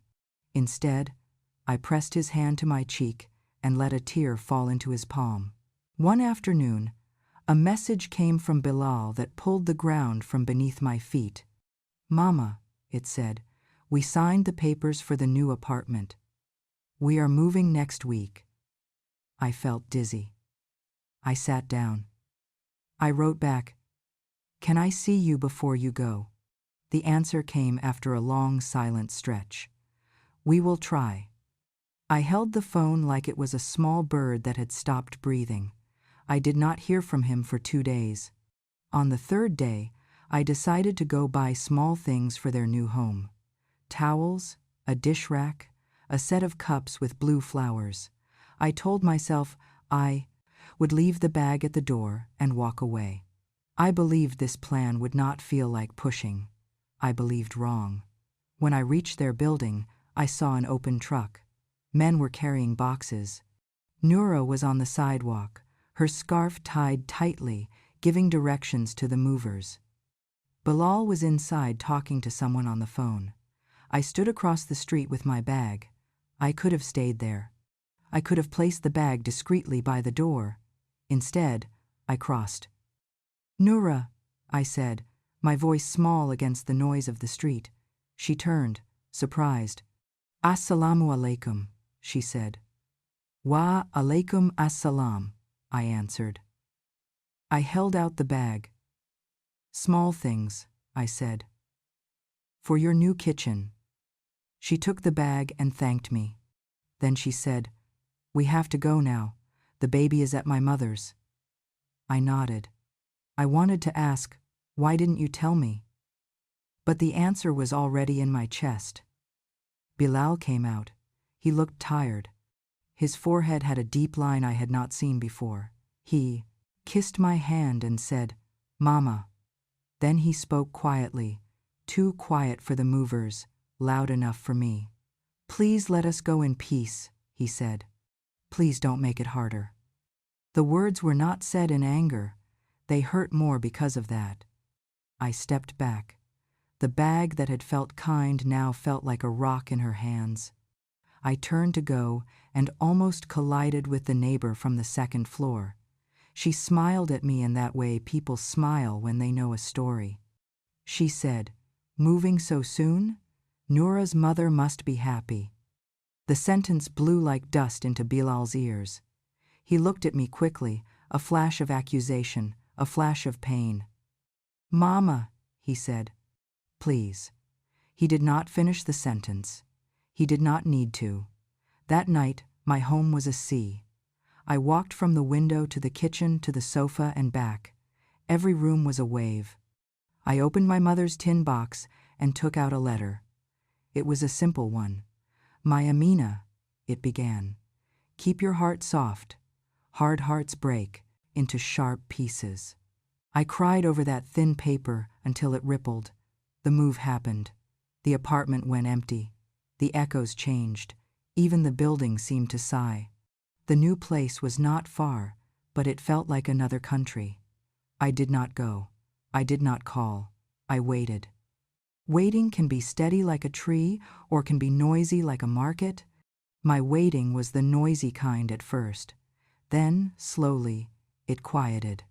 Instead, I pressed his hand to my cheek and let a tear fall into his palm. One afternoon, a message came from Bilal that pulled the ground from beneath my feet. "Mama," it said, "we signed the papers for the new apartment. We are moving next week." I felt dizzy. I sat down. I wrote back, "Can I see you before you go?" The answer came after a long silent stretch. "We will try." I held the phone like it was a small bird that had stopped breathing. I did not hear from him for 2 days. On the 3rd day, I decided to go buy small things for their new home. Towels, a dish rack, a set of cups with blue flowers. I told myself I would leave the bag at the door and walk away. I believed this plan would not feel like pushing. I believed wrong. When I reached their building, I saw an open truck. Men were carrying boxes. Noura was on the sidewalk, her scarf tied tightly, giving directions to the movers. Bilal was inside talking to someone on the phone. I stood across the street with my bag. I could have stayed there. I could have placed the bag discreetly by the door. Instead, I crossed. "Noura," I said, my voice small against the noise of the street. She turned, surprised. "Assalamu alaikum," she said. "Wa alaikum assalam," I answered. I held out the bag. "Small things," I said. "For your new kitchen." She took the bag and thanked me. Then she said, "We have to go now. The baby is at my mother's." I nodded. I wanted to ask, "Why didn't you tell me?" But the answer was already in my chest. Bilal came out. He looked tired. His forehead had a deep line I had not seen before. He kissed my hand and said, "Mama." Then he spoke quietly, too quiet for the movers, loud enough for me. "Please let us go in peace," he said. "Please don't make it harder." The words were not said in anger. They hurt more because of that. I stepped back. The bag that had felt kind now felt like a rock in her hands. I turned to go and almost collided with the neighbor from the 2nd floor. She smiled at me in that way people smile when they know a story. She said, "Moving so soon? Noura's mother must be happy." The sentence blew like dust into Bilal's ears. He looked at me quickly, a flash of accusation, a flash of pain. "Mama," he said. "Please." He did not finish the sentence. He did not need to. That night, my home was a sea. I walked from the window to the kitchen to the sofa and back. Every room was a wave. I opened my mother's tin box and took out a letter. It was a simple one. "My Amina," it began. "Keep your heart soft. Hard hearts break into sharp pieces." I cried over that thin paper until it rippled. The move happened. The apartment went empty. The echoes changed. Even the building seemed to sigh. The new place was not far, but it felt like another country. I did not go. I did not call. I waited. Waiting can be steady like a tree or can be noisy like a market. My waiting was the noisy kind at first. Then, slowly, it quieted.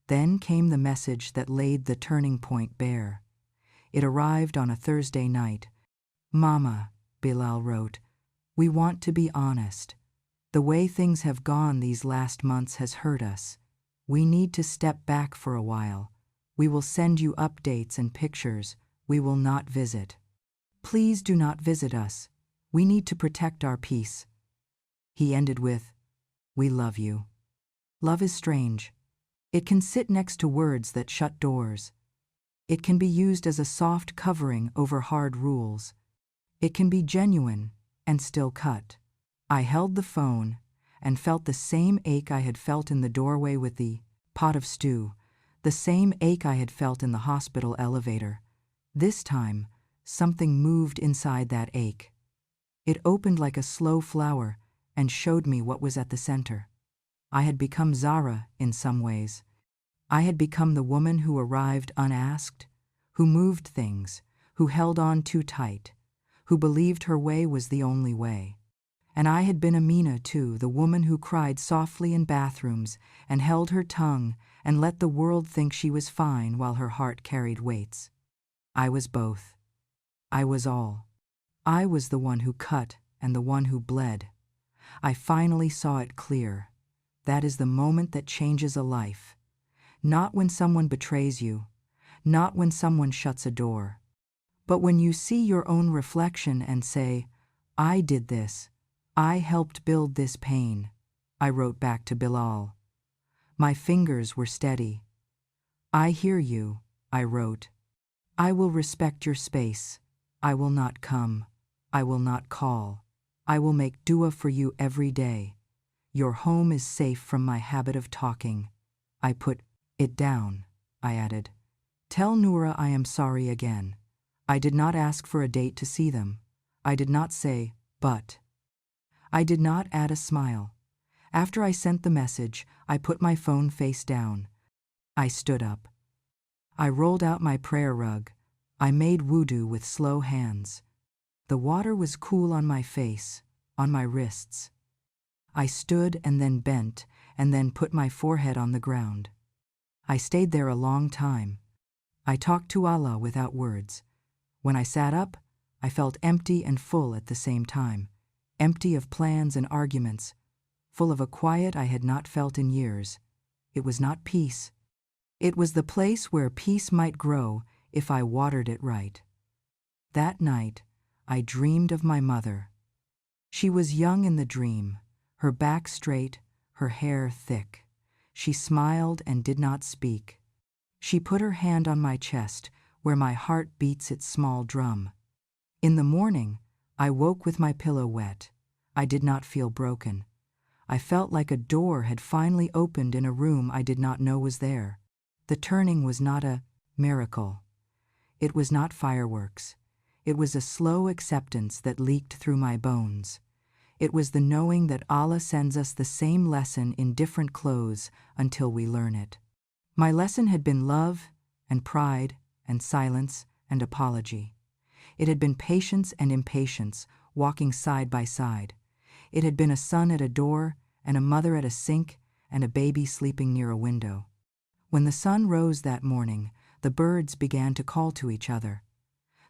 Then came the message that laid the turning point bare. It arrived on a Thursday night. "Mama," Bilal wrote, "we want to be honest. The way things have gone these last months has hurt us. We need to step back for a while. We will send you updates and pictures. We will not visit. Please do not visit us. We need to protect our peace." He ended with, "We love you." Love is strange. It can sit next to words that shut doors. It can be used as a soft covering over hard rules. It can be genuine and still cut. I held the phone and felt the same ache I had felt in the doorway with the pot of stew, the same ache I had felt in the hospital elevator. This time, something moved inside that ache. It opened like a slow flower and showed me what was at the center. I had become Zara in some ways. I had become the woman who arrived unasked, who moved things, who held on too tight, who believed her way was the only way. And I had been Amina too, the woman who cried softly in bathrooms and held her tongue and let the world think she was fine while her heart carried weights. I was both. I was all. I was the one who cut and the one who bled. I finally saw it clear. That is the moment that changes a life. Not when someone betrays you, not when someone shuts a door, but when you see your own reflection and say, "I did this. I helped build this pain," I wrote back to Bilal. My fingers were steady. "I hear you," I wrote. "I will respect your space. I will not come. I will not call. I will make dua for you every day. Your home is safe from my habit of talking." I put it down, I added. "Tell Noura I am sorry again." I did not ask for a date to see them. I did not say, "but." I did not add a smile. After I sent the message, I put my phone face down. I stood up. I rolled out my prayer rug. I made wudu with slow hands. The water was cool on my face, on my wrists. I stood and then bent, and then put my forehead on the ground. I stayed there a long time. I talked to Allah without words. When I sat up, I felt empty and full at the same time, empty of plans and arguments, full of a quiet I had not felt in years. It was not peace. It was the place where peace might grow if I watered it right. That night, I dreamed of my mother. She was young in the dream, her back straight, her hair thick. She smiled and did not speak. She put her hand on my chest, where my heart beats its small drum. In the morning, I woke with my pillow wet. I did not feel broken. I felt like a door had finally opened in a room I did not know was there. The turning was not a miracle. It was not fireworks. It was a slow acceptance that leaked through my bones. It was the knowing that Allah sends us the same lesson in different clothes until we learn it. My lesson had been love and pride and silence and apology. It had been patience and impatience walking side by side. It had been a son at a door and a mother at a sink and a baby sleeping near a window. When the sun rose that morning, the birds began to call to each other.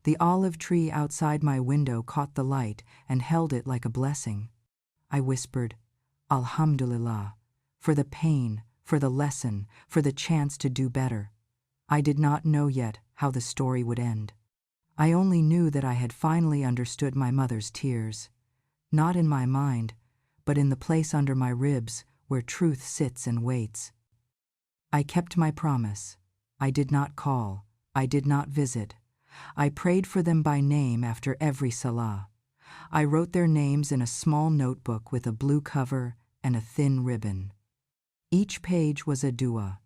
The olive tree outside my window caught the light and held it like a blessing. I whispered, "Alhamdulillah," for the pain, for the lesson, for the chance to do better. I did not know yet how the story would end. I only knew that I had finally understood my mother's tears, not in my mind, but in the place under my ribs where truth sits and waits. I kept my promise. I did not call. I did not visit. I prayed for them by name after every salah. I wrote their names in a small notebook with a blue cover and a thin ribbon. Each page was a dua.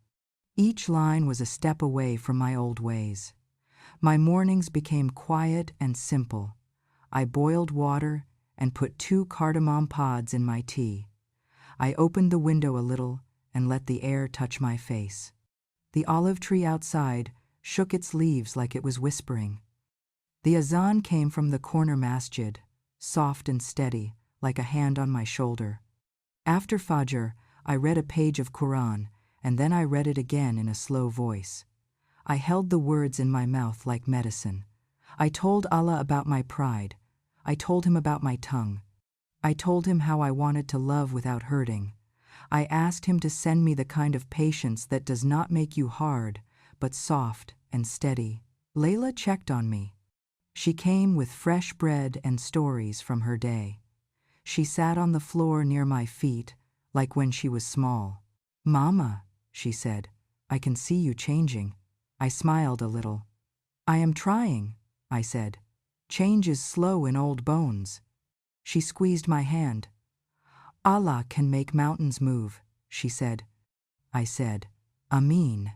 Each line was a step away from my old ways. My mornings became quiet and simple. I boiled water and put 2 cardamom pods in my tea. I opened the window a little and let the air touch my face. The olive tree outside shook its leaves like it was whispering. The azan came from the corner masjid, soft and steady, like a hand on my shoulder. After Fajr, I read a page of Quran, and then I read it again in a slow voice. I held the words in my mouth like medicine. I told Allah about my pride. I told him about my tongue. I told him how I wanted to love without hurting. I asked him to send me the kind of patience that does not make you hard, but soft and steady. Layla checked on me. She came with fresh bread and stories from her day. She sat on the floor near my feet, like when she was small. "Mama," she said, "I can see you changing." I smiled a little. "I am trying," I said. "Change is slow in old bones." She squeezed my hand. "Allah can make mountains move," she said. I said, "Ameen,"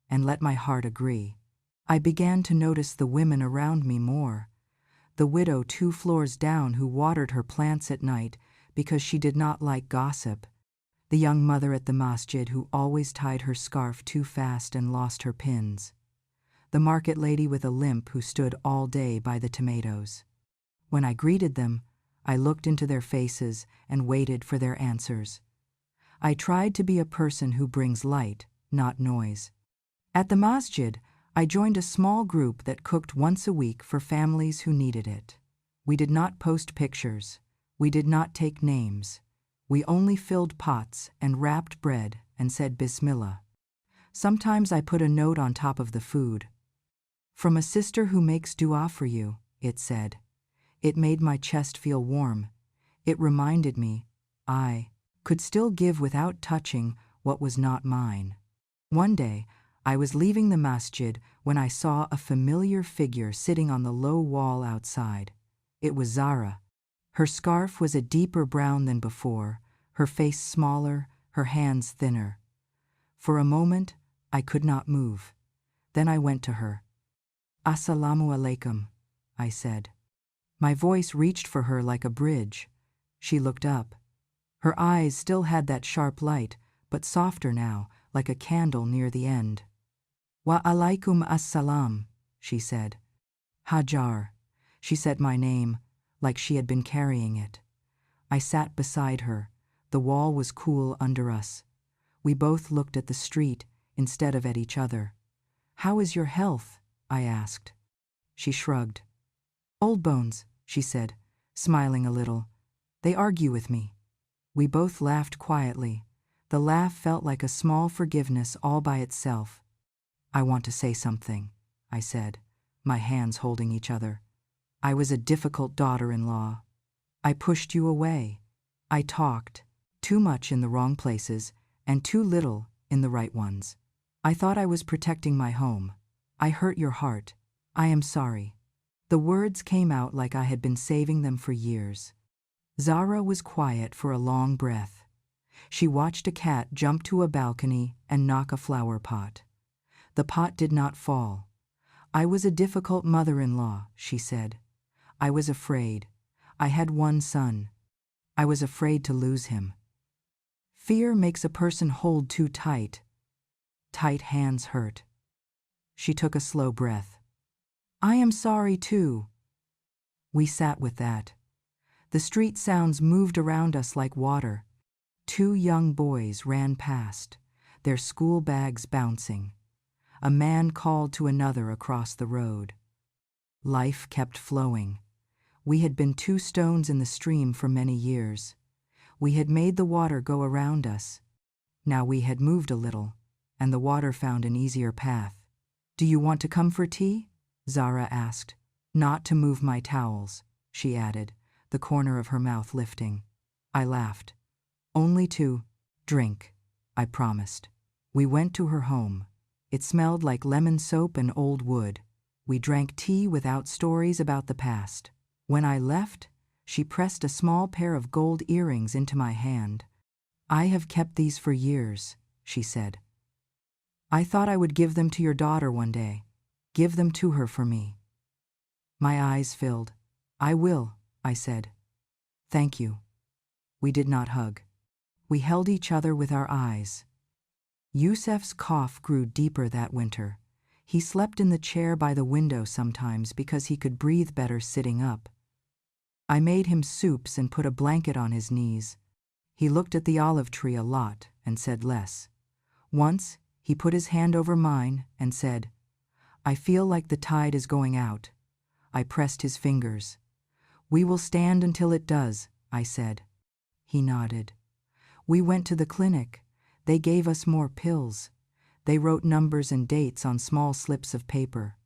and let my heart agree. I began to notice the women around me more. The widow 2 floors down who watered her plants at night because she did not like gossip. The young mother at the masjid who always tied her scarf too fast and lost her pins. The market lady with a limp who stood all day by the tomatoes. When I greeted them, I looked into their faces and waited for their answers. I tried to be a person who brings light, not noise. At the masjid, I joined a small group that cooked once a week for families who needed it. We did not post pictures. We did not take names. We only filled pots and wrapped bread and said Bismillah. Sometimes I put a note on top of the food. "From a sister who makes dua for you," it said. It made my chest feel warm. It reminded me I could still give without touching what was not mine. One day, I was leaving the masjid when I saw a familiar figure sitting on the low wall outside. It was Zara. Her scarf was a deeper brown than before, her face smaller, her hands thinner. For a moment, I could not move. Then I went to her. "Assalamu alaikum," I said. My voice reached for her like a bridge. She looked up. Her eyes still had that sharp light, but softer now, like a candle near the end. "Wa alaikum assalam," she said. "Hajar." She said my name, like she had been carrying it. I sat beside her. The wall was cool under us. We both looked at the street instead of at each other. "How is your health?" I asked. She shrugged. "Old bones," she said, smiling a little. "They argue with me." We both laughed quietly. The laugh felt like a small forgiveness all by itself. "I want to say something," I said, my hands holding each other. "I was a difficult daughter-in-law. I pushed you away. I talked, too much in the wrong places, and too little in the right ones. I thought I was protecting my home. I hurt your heart. I am sorry." The words came out like I had been saving them for years. Zara was quiet for a long breath. She watched a cat jump to a balcony and knock a flower pot. The pot did not fall. "I was a difficult mother-in-law," she said. "I was afraid. I had one son. I was afraid to lose him." Fear makes a person hold too tight. Tight hands hurt. She took a slow breath. "I am sorry too." We sat with that. The street sounds moved around us like water. 2 young boys ran past, their school bags bouncing. A man called to another across the road. Life kept flowing. We had been 2 stones in the stream for many years. We had made the water go around us. Now we had moved a little, and the water found an easier path. "Do you want to come for tea?" Zara asked. "Not to move my towels," she added, the corner of her mouth lifting. I laughed. "Only to drink," I promised. We went to her home. It smelled like lemon soap and old wood. We drank tea without stories about the past. When I left, she pressed a small pair of gold earrings into my hand. "I have kept these for years," she said. "I thought I would give them to your daughter one day. Give them to her for me." My eyes filled. "I will," I said. "Thank you." We did not hug. We held each other with our eyes. Yusef's cough grew deeper that winter. He slept in the chair by the window sometimes because he could breathe better sitting up. I made him soups and put a blanket on his knees. He looked at the olive tree a lot and said less. Once, he put his hand over mine and said, "I feel like the tide is going out." I pressed his fingers. "We will stand until it does," I said. He nodded. We went to the clinic. They gave us more pills. They wrote numbers and dates on small slips of paper.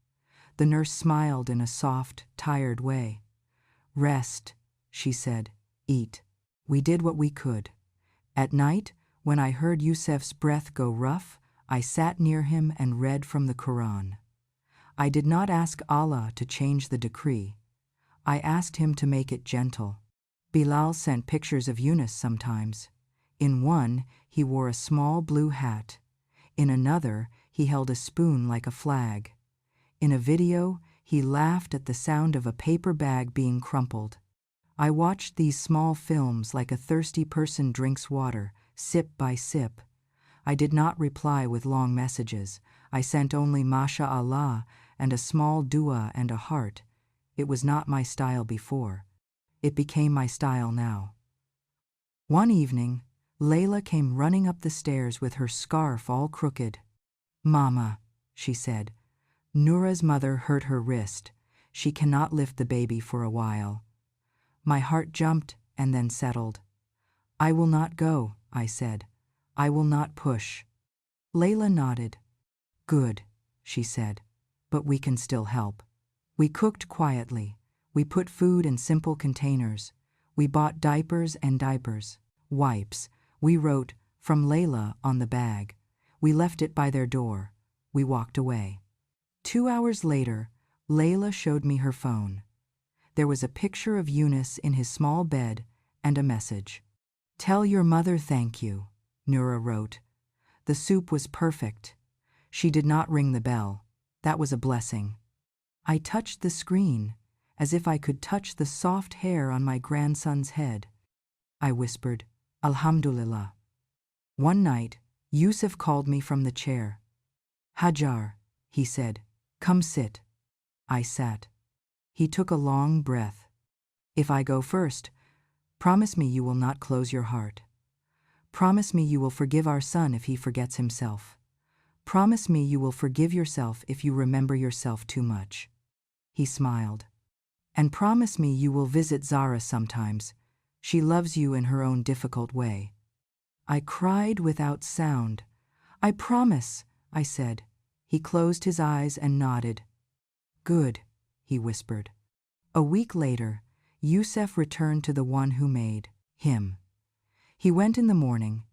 The nurse smiled in a soft, tired way. "Rest," she said. "Eat." We did what we could. At night, when I heard Yusef's breath go rough, I sat near him and read from the Quran. I did not ask Allah to change the decree. I asked him to make it gentle. Bilal sent pictures of Yunus sometimes. In one, he wore a small blue hat. In another, he held a spoon like a flag. In a video, he laughed at the sound of a paper bag being crumpled. I watched these small films like a thirsty person drinks water, sip by sip. I did not reply with long messages. I sent only MashaAllah and a small dua and a heart. It was not my style before. It became my style now. One evening, Layla came running up the stairs with her scarf all crooked. "Mama," she said, "Noura's mother hurt her wrist. She cannot lift the baby for a while." My heart jumped and then settled. "I will not go," I said. "I will not push." Layla nodded. "Good," she said, "but we can still help." We cooked quietly. We put food in simple containers. We bought diapers and diapers, wipes. We wrote, "From Layla," on the bag. We left it by their door. We walked away. 2 hours later, Layla showed me her phone. There was a picture of Yunus in his small bed and a message. "Tell your mother thank you," Noura wrote. The soup was perfect. She did not ring the bell. That was a blessing. I touched the screen, as if I could touch the soft hair on my grandson's head. I whispered, "Alhamdulillah." One night, Yusef called me from the chair. "Hajar," he said, "come sit." I sat. He took a long breath. "If I go first, promise me you will not close your heart. Promise me you will forgive our son if he forgets himself. Promise me you will forgive yourself if you remember yourself too much." He smiled. "And promise me you will visit Zara sometimes. She loves you in her own difficult way." I cried without sound. "I promise," I said. He closed his eyes and nodded. "Good," he whispered. A week later, Yusef returned to the one who made him. He went in the morning,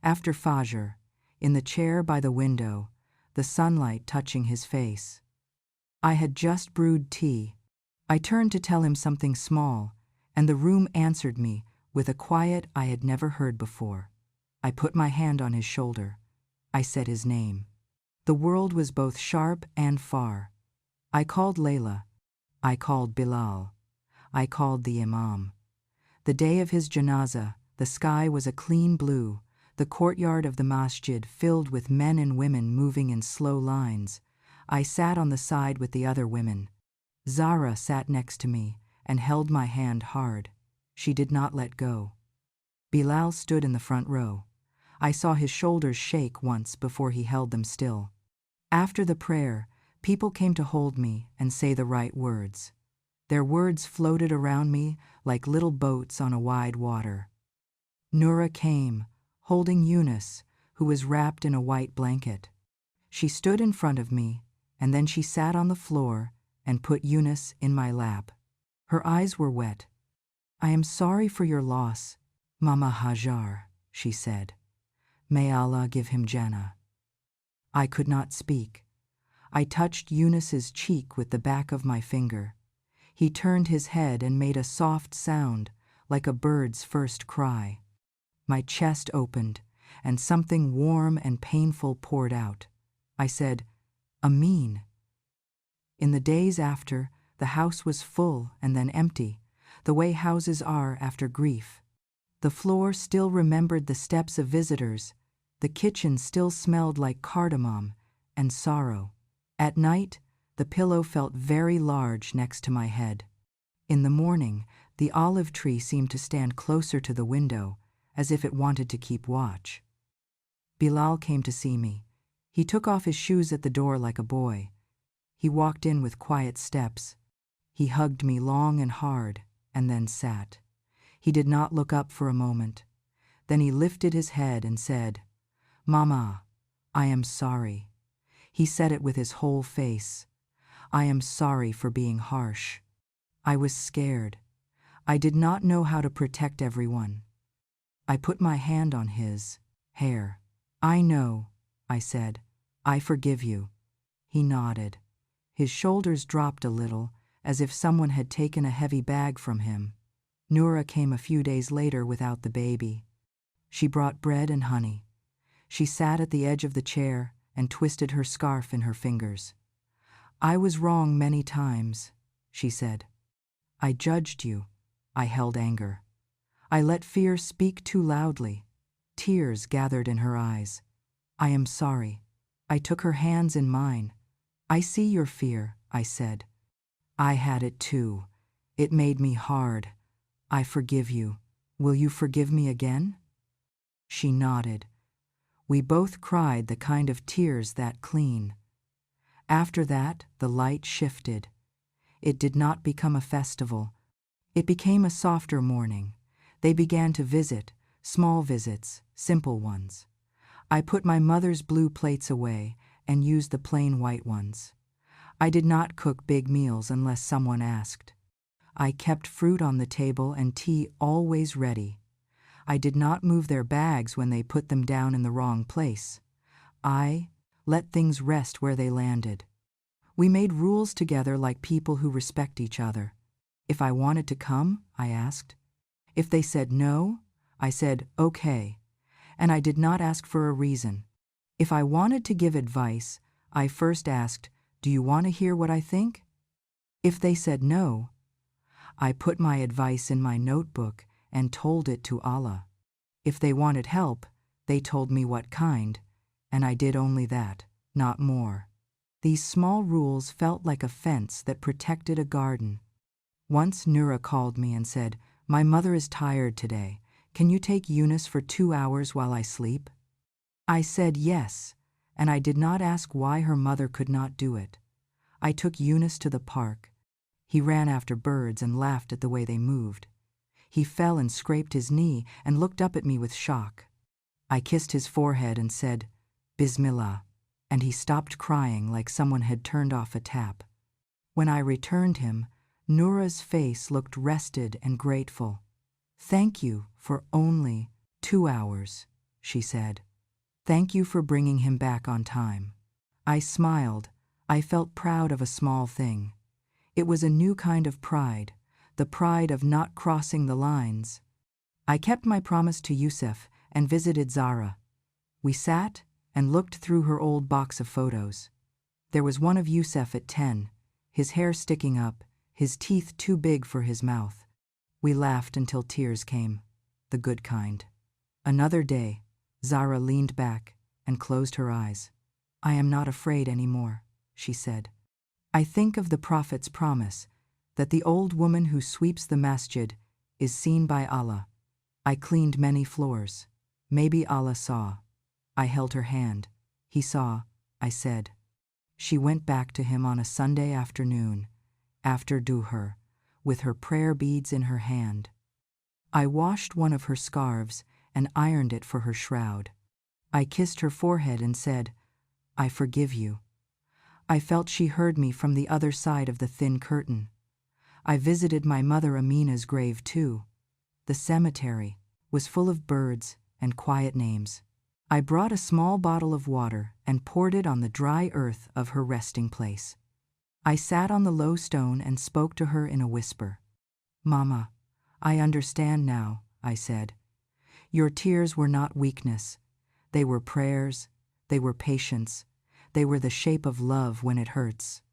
after Fajr, in the chair by the window, the sunlight touching his face. I had just brewed tea. I turned to tell him something small, and the room answered me with a quiet I had never heard before. I put my hand on his shoulder. I said his name. The world was both sharp and far. I called Layla. I called Bilal. I called the Imam. The day of his janazah, the sky was a clean blue, the courtyard of the masjid filled with men and women moving in slow lines. I sat on the side with the other women. Zara sat next to me and held my hand hard. She did not let go. Bilal stood in the front row. I saw his shoulders shake once before he held them still. After the prayer, people came to hold me and say the right words. Their words floated around me like little boats on a wide water. Noura came, holding Yunus, who was wrapped in a white blanket. She stood in front of me, and then she sat on the floor and put Yunus in my lap. Her eyes were wet. "I am sorry for your loss, Mama Hajar," she said. "May Allah give him Jannah." I could not speak. I touched Yunus's cheek with the back of my finger. He turned his head and made a soft sound, like a bird's first cry. My chest opened, and something warm and painful poured out. I said, "Amin." In the days after, the house was full and then empty, the way houses are after grief. The floor still remembered the steps of visitors. The kitchen still smelled like cardamom and sorrow. At night, the pillow felt very large next to my head. In the morning, The olive tree seemed to stand closer to the window, as if it wanted to keep watch. Bilal came to see me. He took off his shoes at the door like a boy. He walked in with quiet steps. He hugged me long and hard, and then sat. He did not look up for a moment. Then he lifted his head and said, "Mama, I am sorry." He said it with his whole face. "I am sorry for being harsh." I was scared. I did not know how to protect everyone. I put my hand on his hair. "I know," I said. "I forgive you." He nodded. His shoulders dropped a little, as if someone had taken a heavy bag from him. Noura came a few days later without the baby. She brought bread and honey. She sat at the edge of the chair and twisted her scarf in her fingers. "I was wrong many times," she said. "I judged you." I held anger. I let fear speak too loudly. Tears gathered in her eyes. "I am sorry." I took her hands in mine. "I see your fear," I said. "I had it too. It made me hard. I forgive you. Will you forgive me again?" She nodded. We both cried the kind of tears that clean. After that, the light shifted. It did not become a festival. It became a softer morning. They began to visit, small visits, simple ones. I put my mother's blue plates away and used the plain white ones. I did not cook big meals unless someone asked. I kept fruit on the table and tea always ready. I did not move their bags when they put them down in the wrong place. I let things rest where they landed. We made rules together like people who respect each other. If I wanted to come, I asked. If they said no, I said okay, and I did not ask for a reason. If I wanted to give advice, I first asked, "Do you want to hear what I think?" If they said no, I put my advice in my notebook and told it to Allah. If they wanted help, they told me what kind, and I did only that, not more. These small rules felt like a fence that protected a garden. Once Noura called me and said, "My mother is tired today. Can you take Eunice for 2 hours while I sleep?" I said yes, and I did not ask why her mother could not do it. I took Eunice to the park. He ran after birds and laughed at the way they moved. He fell and scraped his knee and looked up at me with shock. I kissed his forehead and said, "Bismillah," and he stopped crying like someone had turned off a tap. When I returned him, Noura's face looked rested and grateful. "Thank you for only 2 hours," she said. "Thank you for bringing him back on time." I smiled. I felt proud of a small thing. It was a new kind of pride, the pride of not crossing the lines. I kept my promise to Yusuf and visited Zara. We sat and looked through her old box of photos. There was one of Yusuf at 10, his hair sticking up, his teeth too big for his mouth. We laughed until tears came, the good kind. Another day, Zara leaned back and closed her eyes. "I am not afraid anymore," she said. "I think of the Prophet's promise that the old woman who sweeps the masjid is seen by Allah. I cleaned many floors. Maybe Allah saw." I held her hand. "He saw," I said. She went back to him on a Sunday afternoon, after Duhur, with her prayer beads in her hand. I washed one of her scarves and ironed it for her shroud. I kissed her forehead and said, "I forgive you." I felt she heard me from the other side of the thin curtain. I visited my mother Amina's grave too. The cemetery was full of birds and quiet names. I brought a small bottle of water and poured it on the dry earth of her resting place. I sat on the low stone and spoke to her in a whisper. "Mama, I understand now," I said. "Your tears were not weakness. They were prayers, they were patience, they were the shape of love when it hurts."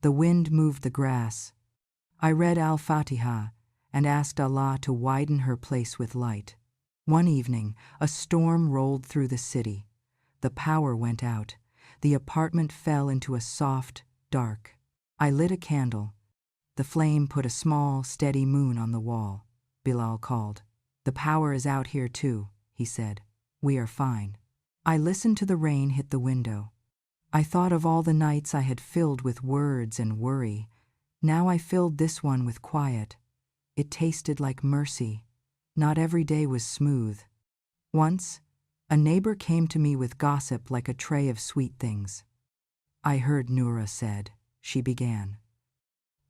The wind moved the grass. I read Al-Fatiha and asked Allah to widen her place with light. One evening, a storm rolled through the city. The power went out. The apartment fell into a soft, dark. I lit a candle. The flame put a small, steady moon on the wall. Bilal called. "The power is out here too," he said. "We are fine." I listened to the rain hit the window. I thought of all the nights I had filled with words and worry. Now I filled this one with quiet. It tasted like mercy. Not every day was smooth. Once, a neighbor came to me with gossip like a tray of sweet things. "I heard," Noura said. She began.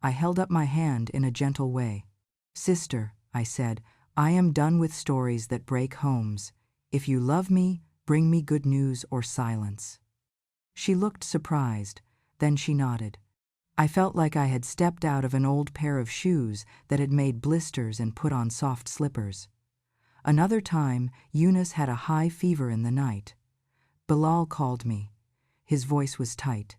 I held up my hand in a gentle way. "Sister," I said, "I am done with stories that break homes. If you love me, bring me good news or silence." She looked surprised, then she nodded. I felt like I had stepped out of an old pair of shoes that had made blisters and put on soft slippers. Another time, Yunus had a high fever in the night. Bilal called me. His voice was tight.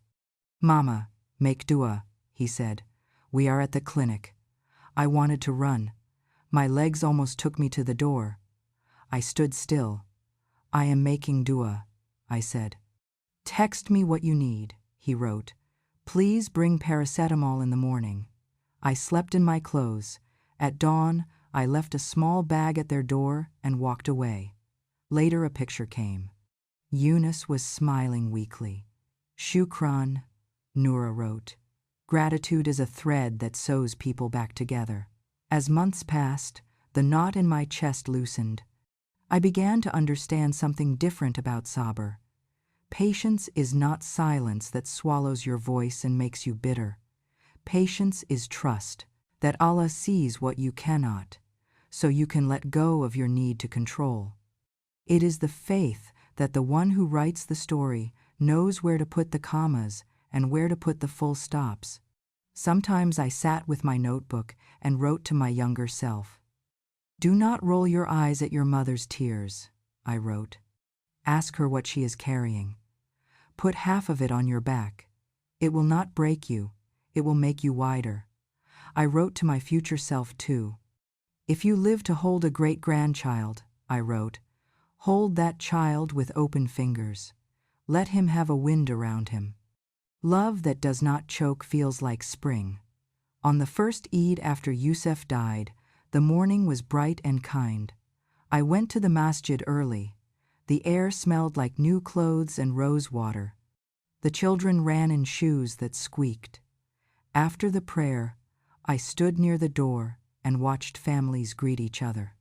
"Mama, make dua," he said. "We are at the clinic." I wanted to run. My legs almost took me to the door. I stood still. "I am making dua," I said. "Text me what you need," he wrote. "Please bring paracetamol in the morning." I slept in my clothes. At dawn, I left a small bag at their door and walked away. Later a picture came. Yunus was smiling weakly. "Shukran," Noura wrote. "Gratitude is a thread that sews people back together." As months passed, the knot in my chest loosened. I began to understand something different about Sabr. Patience is not silence that swallows your voice and makes you bitter. Patience is trust that Allah sees what you cannot, so you can let go of your need to control. It is the faith that the one who writes the story knows where to put the commas and where to put the full stops. Sometimes I sat with my notebook and wrote to my younger self. "Do not roll your eyes at your mother's tears," I wrote. "Ask her what she is carrying. Put half of it on your back. It will not break you, it will make you wider." I wrote to my future self too. "If you live to hold a great-grandchild," I wrote, "hold that child with open fingers. Let him have a wind around him. Love that does not choke feels like spring." On the first Eid after Yusuf died, the morning was bright and kind. I went to the masjid early. The air smelled like new clothes and rose water. The children ran in shoes that squeaked. After the prayer, I stood near the door and watched families greet each other.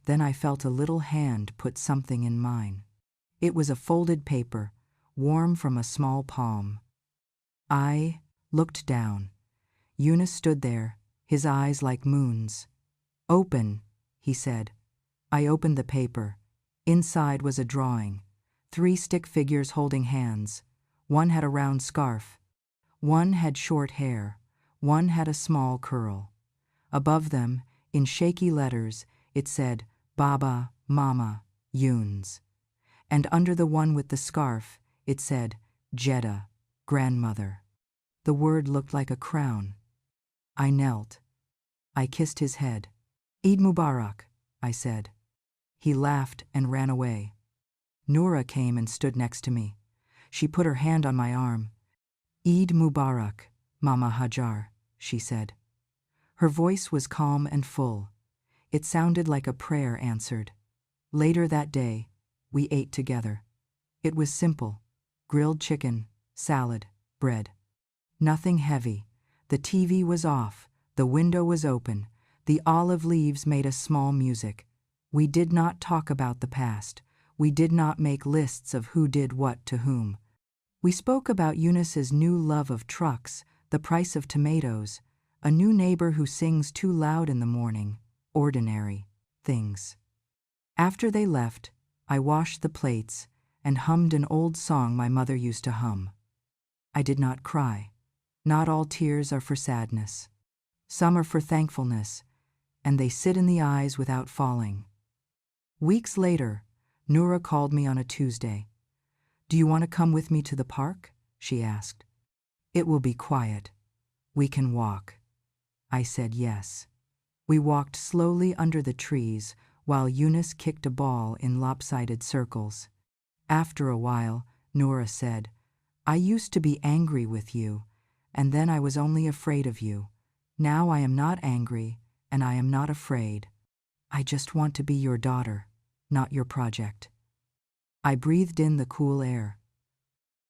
Then I felt a little hand put something in mine. It was a folded paper, warm from a small palm. I looked down. Yunus stood there, his eyes like moons. "Open," he said. I opened the paper. Inside was a drawing. 3 stick figures holding hands. One had a round scarf. One had short hair. One had a small curl. Above them, in shaky letters, it said, "Baba, Mama, Yuns." And under the one with the scarf, it said, "Jeddah, Grandmother." The word looked like a crown. I knelt. I kissed his head. "Eid Mubarak," I said. He laughed and ran away. Noura came and stood next to me. She put her hand on my arm. "Eid Mubarak, Mama Hajar," she said. Her voice was calm and full. It sounded like a prayer answered. Later that day, we ate together. It was simple: grilled chicken, salad, bread. Nothing heavy. The TV was off, the window was open, the olive leaves made a small music. We did not talk about the past. We did not make lists of who did what to whom. We spoke about Yunus's new love of trucks, the price of tomatoes, a new neighbor who sings too loud in the morning, ordinary things. After they left, I washed the plates and hummed an old song my mother used to hum. I did not cry. Not all tears are for sadness. Some are for thankfulness, and they sit in the eyes without falling. Weeks later, Noura called me on a Tuesday. "Do you want to come with me to the park?" she asked. "It will be quiet. We can walk." I said yes. We walked slowly under the trees while Yunus kicked a ball in lopsided circles. After a while, Noura said, "I used to be angry with you, and then I was only afraid of you. Now I am not angry, and I am not afraid. I just want to be your daughter, not your project. I breathed in the cool air.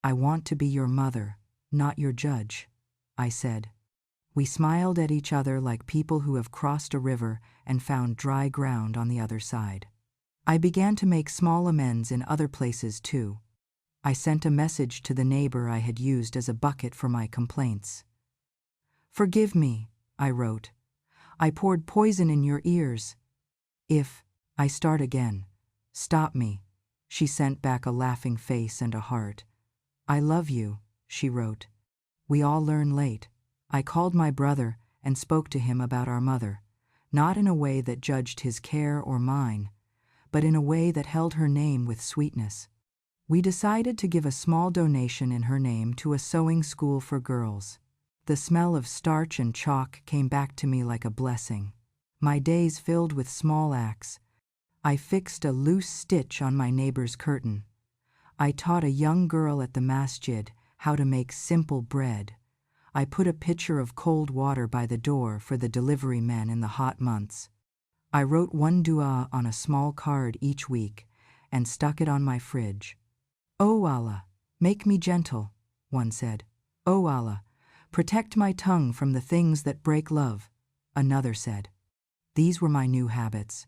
I want to be your mother, not your judge, I said. We smiled at each other like people who have crossed a river and found dry ground on the other side. I began to make small amends in other places too. I sent a message to the neighbor I had used as a bucket for my complaints. "Forgive me," I wrote. "I poured poison in your ears. If I start again, stop me." She sent back a laughing face and a heart. "I love you," she wrote. "We all learn late." I called my brother and spoke to him about our mother, not in a way that judged his care or mine, but in a way that held her name with sweetness. We decided to give a small donation in her name to a sewing school for girls. The smell of starch and chalk came back to me like a blessing. My days filled with small acts. I fixed a loose stitch on my neighbor's curtain. I taught a young girl at the masjid how to make simple bread. I put a pitcher of cold water by the door for the delivery men in the hot months. I wrote one dua on a small card each week and stuck it on my fridge. "Oh Allah, make me gentle," one said. "Oh Allah, protect my tongue from the things that break love," another said. These were my new habits.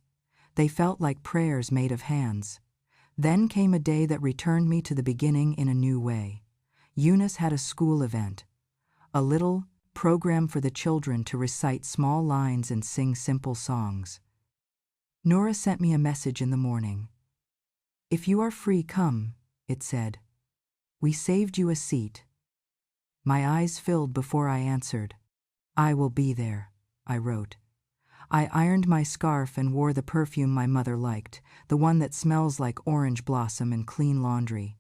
They felt like prayers made of hands. Then came a day that returned me to the beginning in a new way. Eunice had a school event, a little program for the children to recite small lines and sing simple songs. Nora sent me a message in the morning. "If you are free, come," it said. "We saved you a seat." My eyes filled before I answered. "I will be there," I wrote. I ironed my scarf and wore the perfume my mother liked, the one that smells like orange blossom and clean laundry.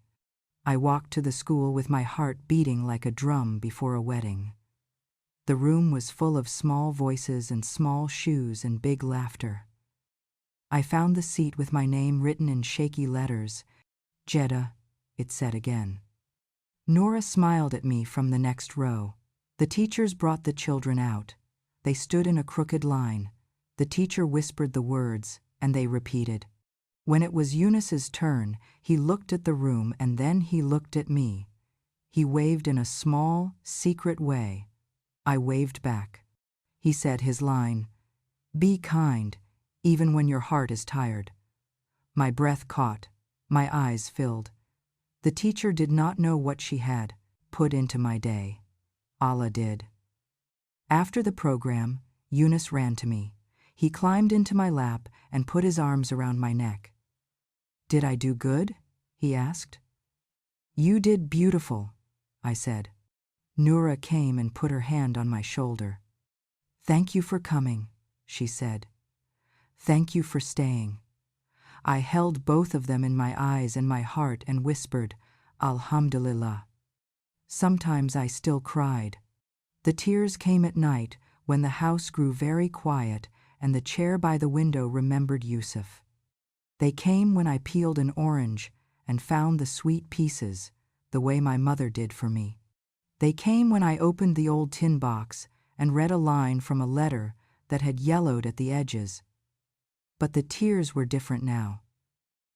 I walked to the school with my heart beating like a drum before a wedding. The room was full of small voices and small shoes and big laughter. I found the seat with my name written in shaky letters. "Jeddah," it said again. Nora smiled at me from the next row. The teachers brought the children out. They stood in a crooked line. The teacher whispered the words, and they repeated. When it was Eunice's turn, he looked at the room and then he looked at me. He waved in a small, secret way. I waved back. He said his line, "Be kind, even when your heart is tired." My breath caught. My eyes filled. The teacher did not know what she had put into my day. Allah did. After the program, Eunice ran to me. He climbed into my lap and put his arms around my neck. "Did I do good?" he asked. "You did beautiful," I said. Noura came and put her hand on my shoulder. "Thank you for coming," she said. "Thank you for staying." I held both of them in my eyes and my heart and whispered, "Alhamdulillah." Sometimes I still cried. The tears came at night when the house grew very quiet and the chair by the window remembered Yusuf. They came when I peeled an orange and found the sweet pieces, the way my mother did for me. They came when I opened the old tin box and read a line from a letter that had yellowed at the edges. But the tears were different now.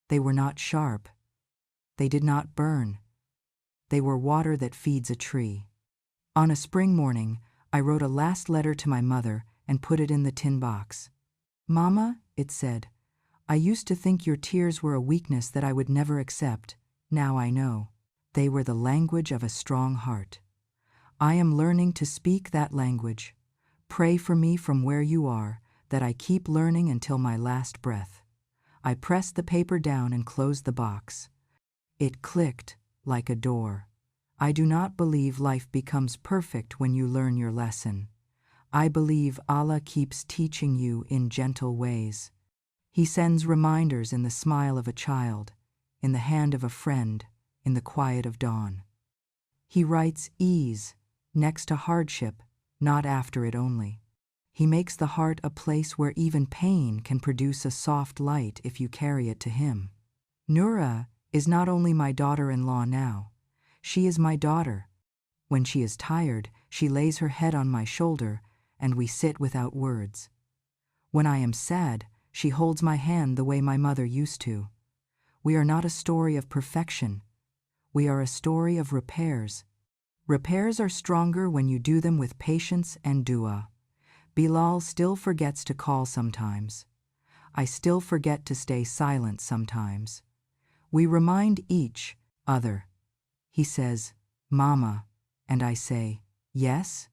They were not sharp. They did not burn. They were water that feeds a tree. On a spring morning, I wrote a last letter to my mother and put it in the tin box. "Mama," it said, "I used to think your tears were a weakness that I would never accept. Now I know. They were the language of a strong heart. I am learning to speak that language. Pray for me from where you are, that I keep learning until my last breath." I pressed the paper down and closed the box. It clicked like a door. I do not believe life becomes perfect when you learn your lesson. I believe Allah keeps teaching you in gentle ways. He sends reminders in the smile of a child, in the hand of a friend, in the quiet of dawn. He writes ease next to hardship, not after it only. He makes the heart a place where even pain can produce a soft light if you carry it to him. Noura is not only my daughter-in-law now, she is my daughter. When she is tired, she lays her head on my shoulder and we sit without words. When I am sad, she holds my hand the way my mother used to. We are not a story of perfection. We are a story of repairs. Repairs are stronger when you do them with patience and dua. Bilal still forgets to call sometimes. I still forget to stay silent sometimes. We remind each other. He says, "Mama," and I say, "Yes,"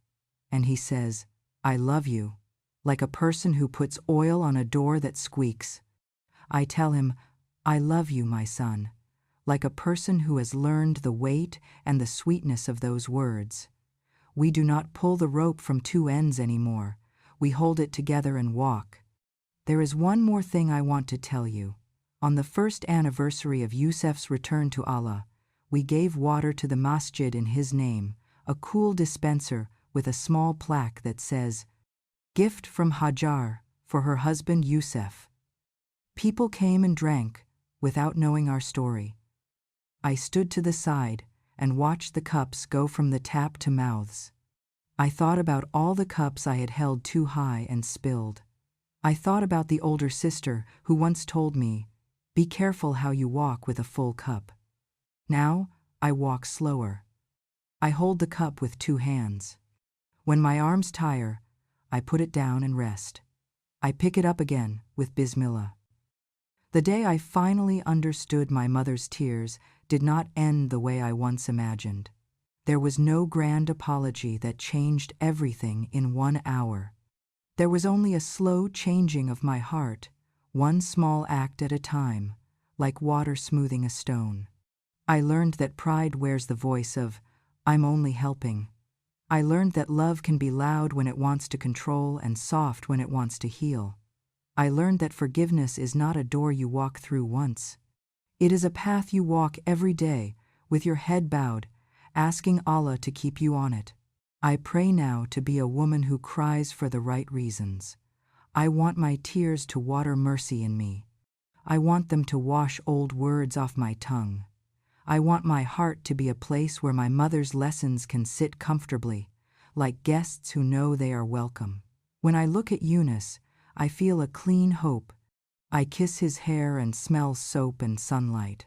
and he says, "I love you," like a person who puts oil on a door that squeaks. I tell him, "I love you, my son," like a person who has learned the weight and the sweetness of those words. We do not pull the rope from two ends anymore. We hold it together and walk. There is one more thing I want to tell you. On the first anniversary of Yusuf's return to Allah, we gave water to the masjid in his name, a cool dispenser with a small plaque that says, "Gift from Hajar for her husband Yusuf." People came and drank without knowing our story. I stood to the side and watched the cups go from the tap to mouths. I thought about all the cups I had held too high and spilled. I thought about the older sister who once told me, "Be careful how you walk with a full cup." Now, I walk slower. I hold the cup with two hands. When my arms tire, I put it down and rest. I pick it up again with Bismillah. The day I finally understood my mother's tears did not end the way I once imagined. There was no grand apology that changed everything in 1 hour. There was only a slow changing of my heart, one small act at a time, like water smoothing a stone. I learned that pride wears the voice of, "I'm only helping." I learned that love can be loud when it wants to control and soft when it wants to heal. I learned that forgiveness is not a door you walk through once. It is a path you walk every day, with your head bowed, asking Allah to keep you on it. I pray now to be a woman who cries for the right reasons. I want my tears to water mercy in me. I want them to wash old words off my tongue. I want my heart to be a place where my mother's lessons can sit comfortably, like guests who know they are welcome. When I look at Yunus, I feel a clean hope. I kiss his hair and smell soap and sunlight.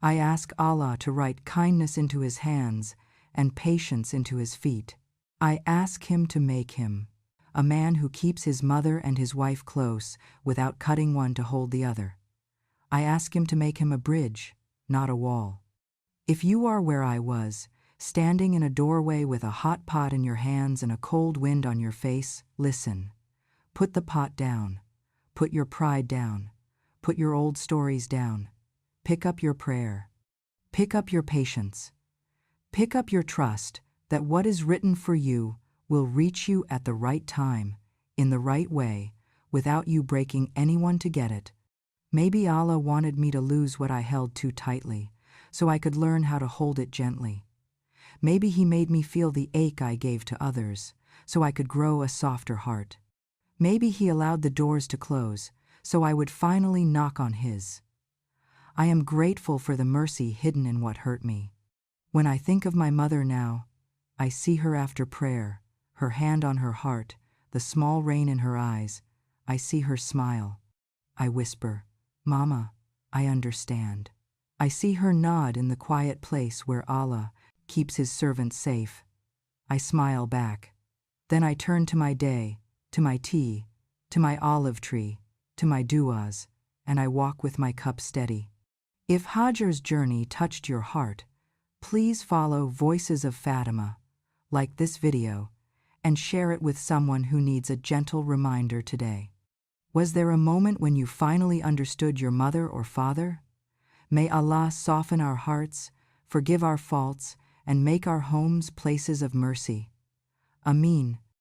I ask Allah to write kindness into his hands and patience into his feet. I ask him to make him a man who keeps his mother and his wife close without cutting one to hold the other. I ask him to make him a bridge, not a wall. If you are where I was, standing in a doorway with a hot pot in your hands and a cold wind on your face, listen. Put the pot down. Put your pride down. Put your old stories down. Pick up your prayer. Pick up your patience. Pick up your trust that what is written for you will reach you at the right time, in the right way, without you breaking anyone to get it. Maybe Allah wanted me to lose what I held too tightly, so I could learn how to hold it gently. Maybe He made me feel the ache I gave to others, so I could grow a softer heart. Maybe He allowed the doors to close, so I would finally knock on His. I am grateful for the mercy hidden in what hurt me. When I think of my mother now, I see her after prayer, her hand on her heart, the small rain in her eyes. I see her smile. I whisper, "Mama, I understand." I see her nod in the quiet place where Allah keeps His servants safe. I smile back. Then I turn to my day, to my tea, to my olive tree, to my duas, and I walk with my cup steady. If Hajar's journey touched your heart, please follow Voices of Fatima, like this video, and share it with someone who needs a gentle reminder today. Was there a moment when you finally understood your mother or father? May Allah soften our hearts, forgive our faults, and make our homes places of mercy. Ameen.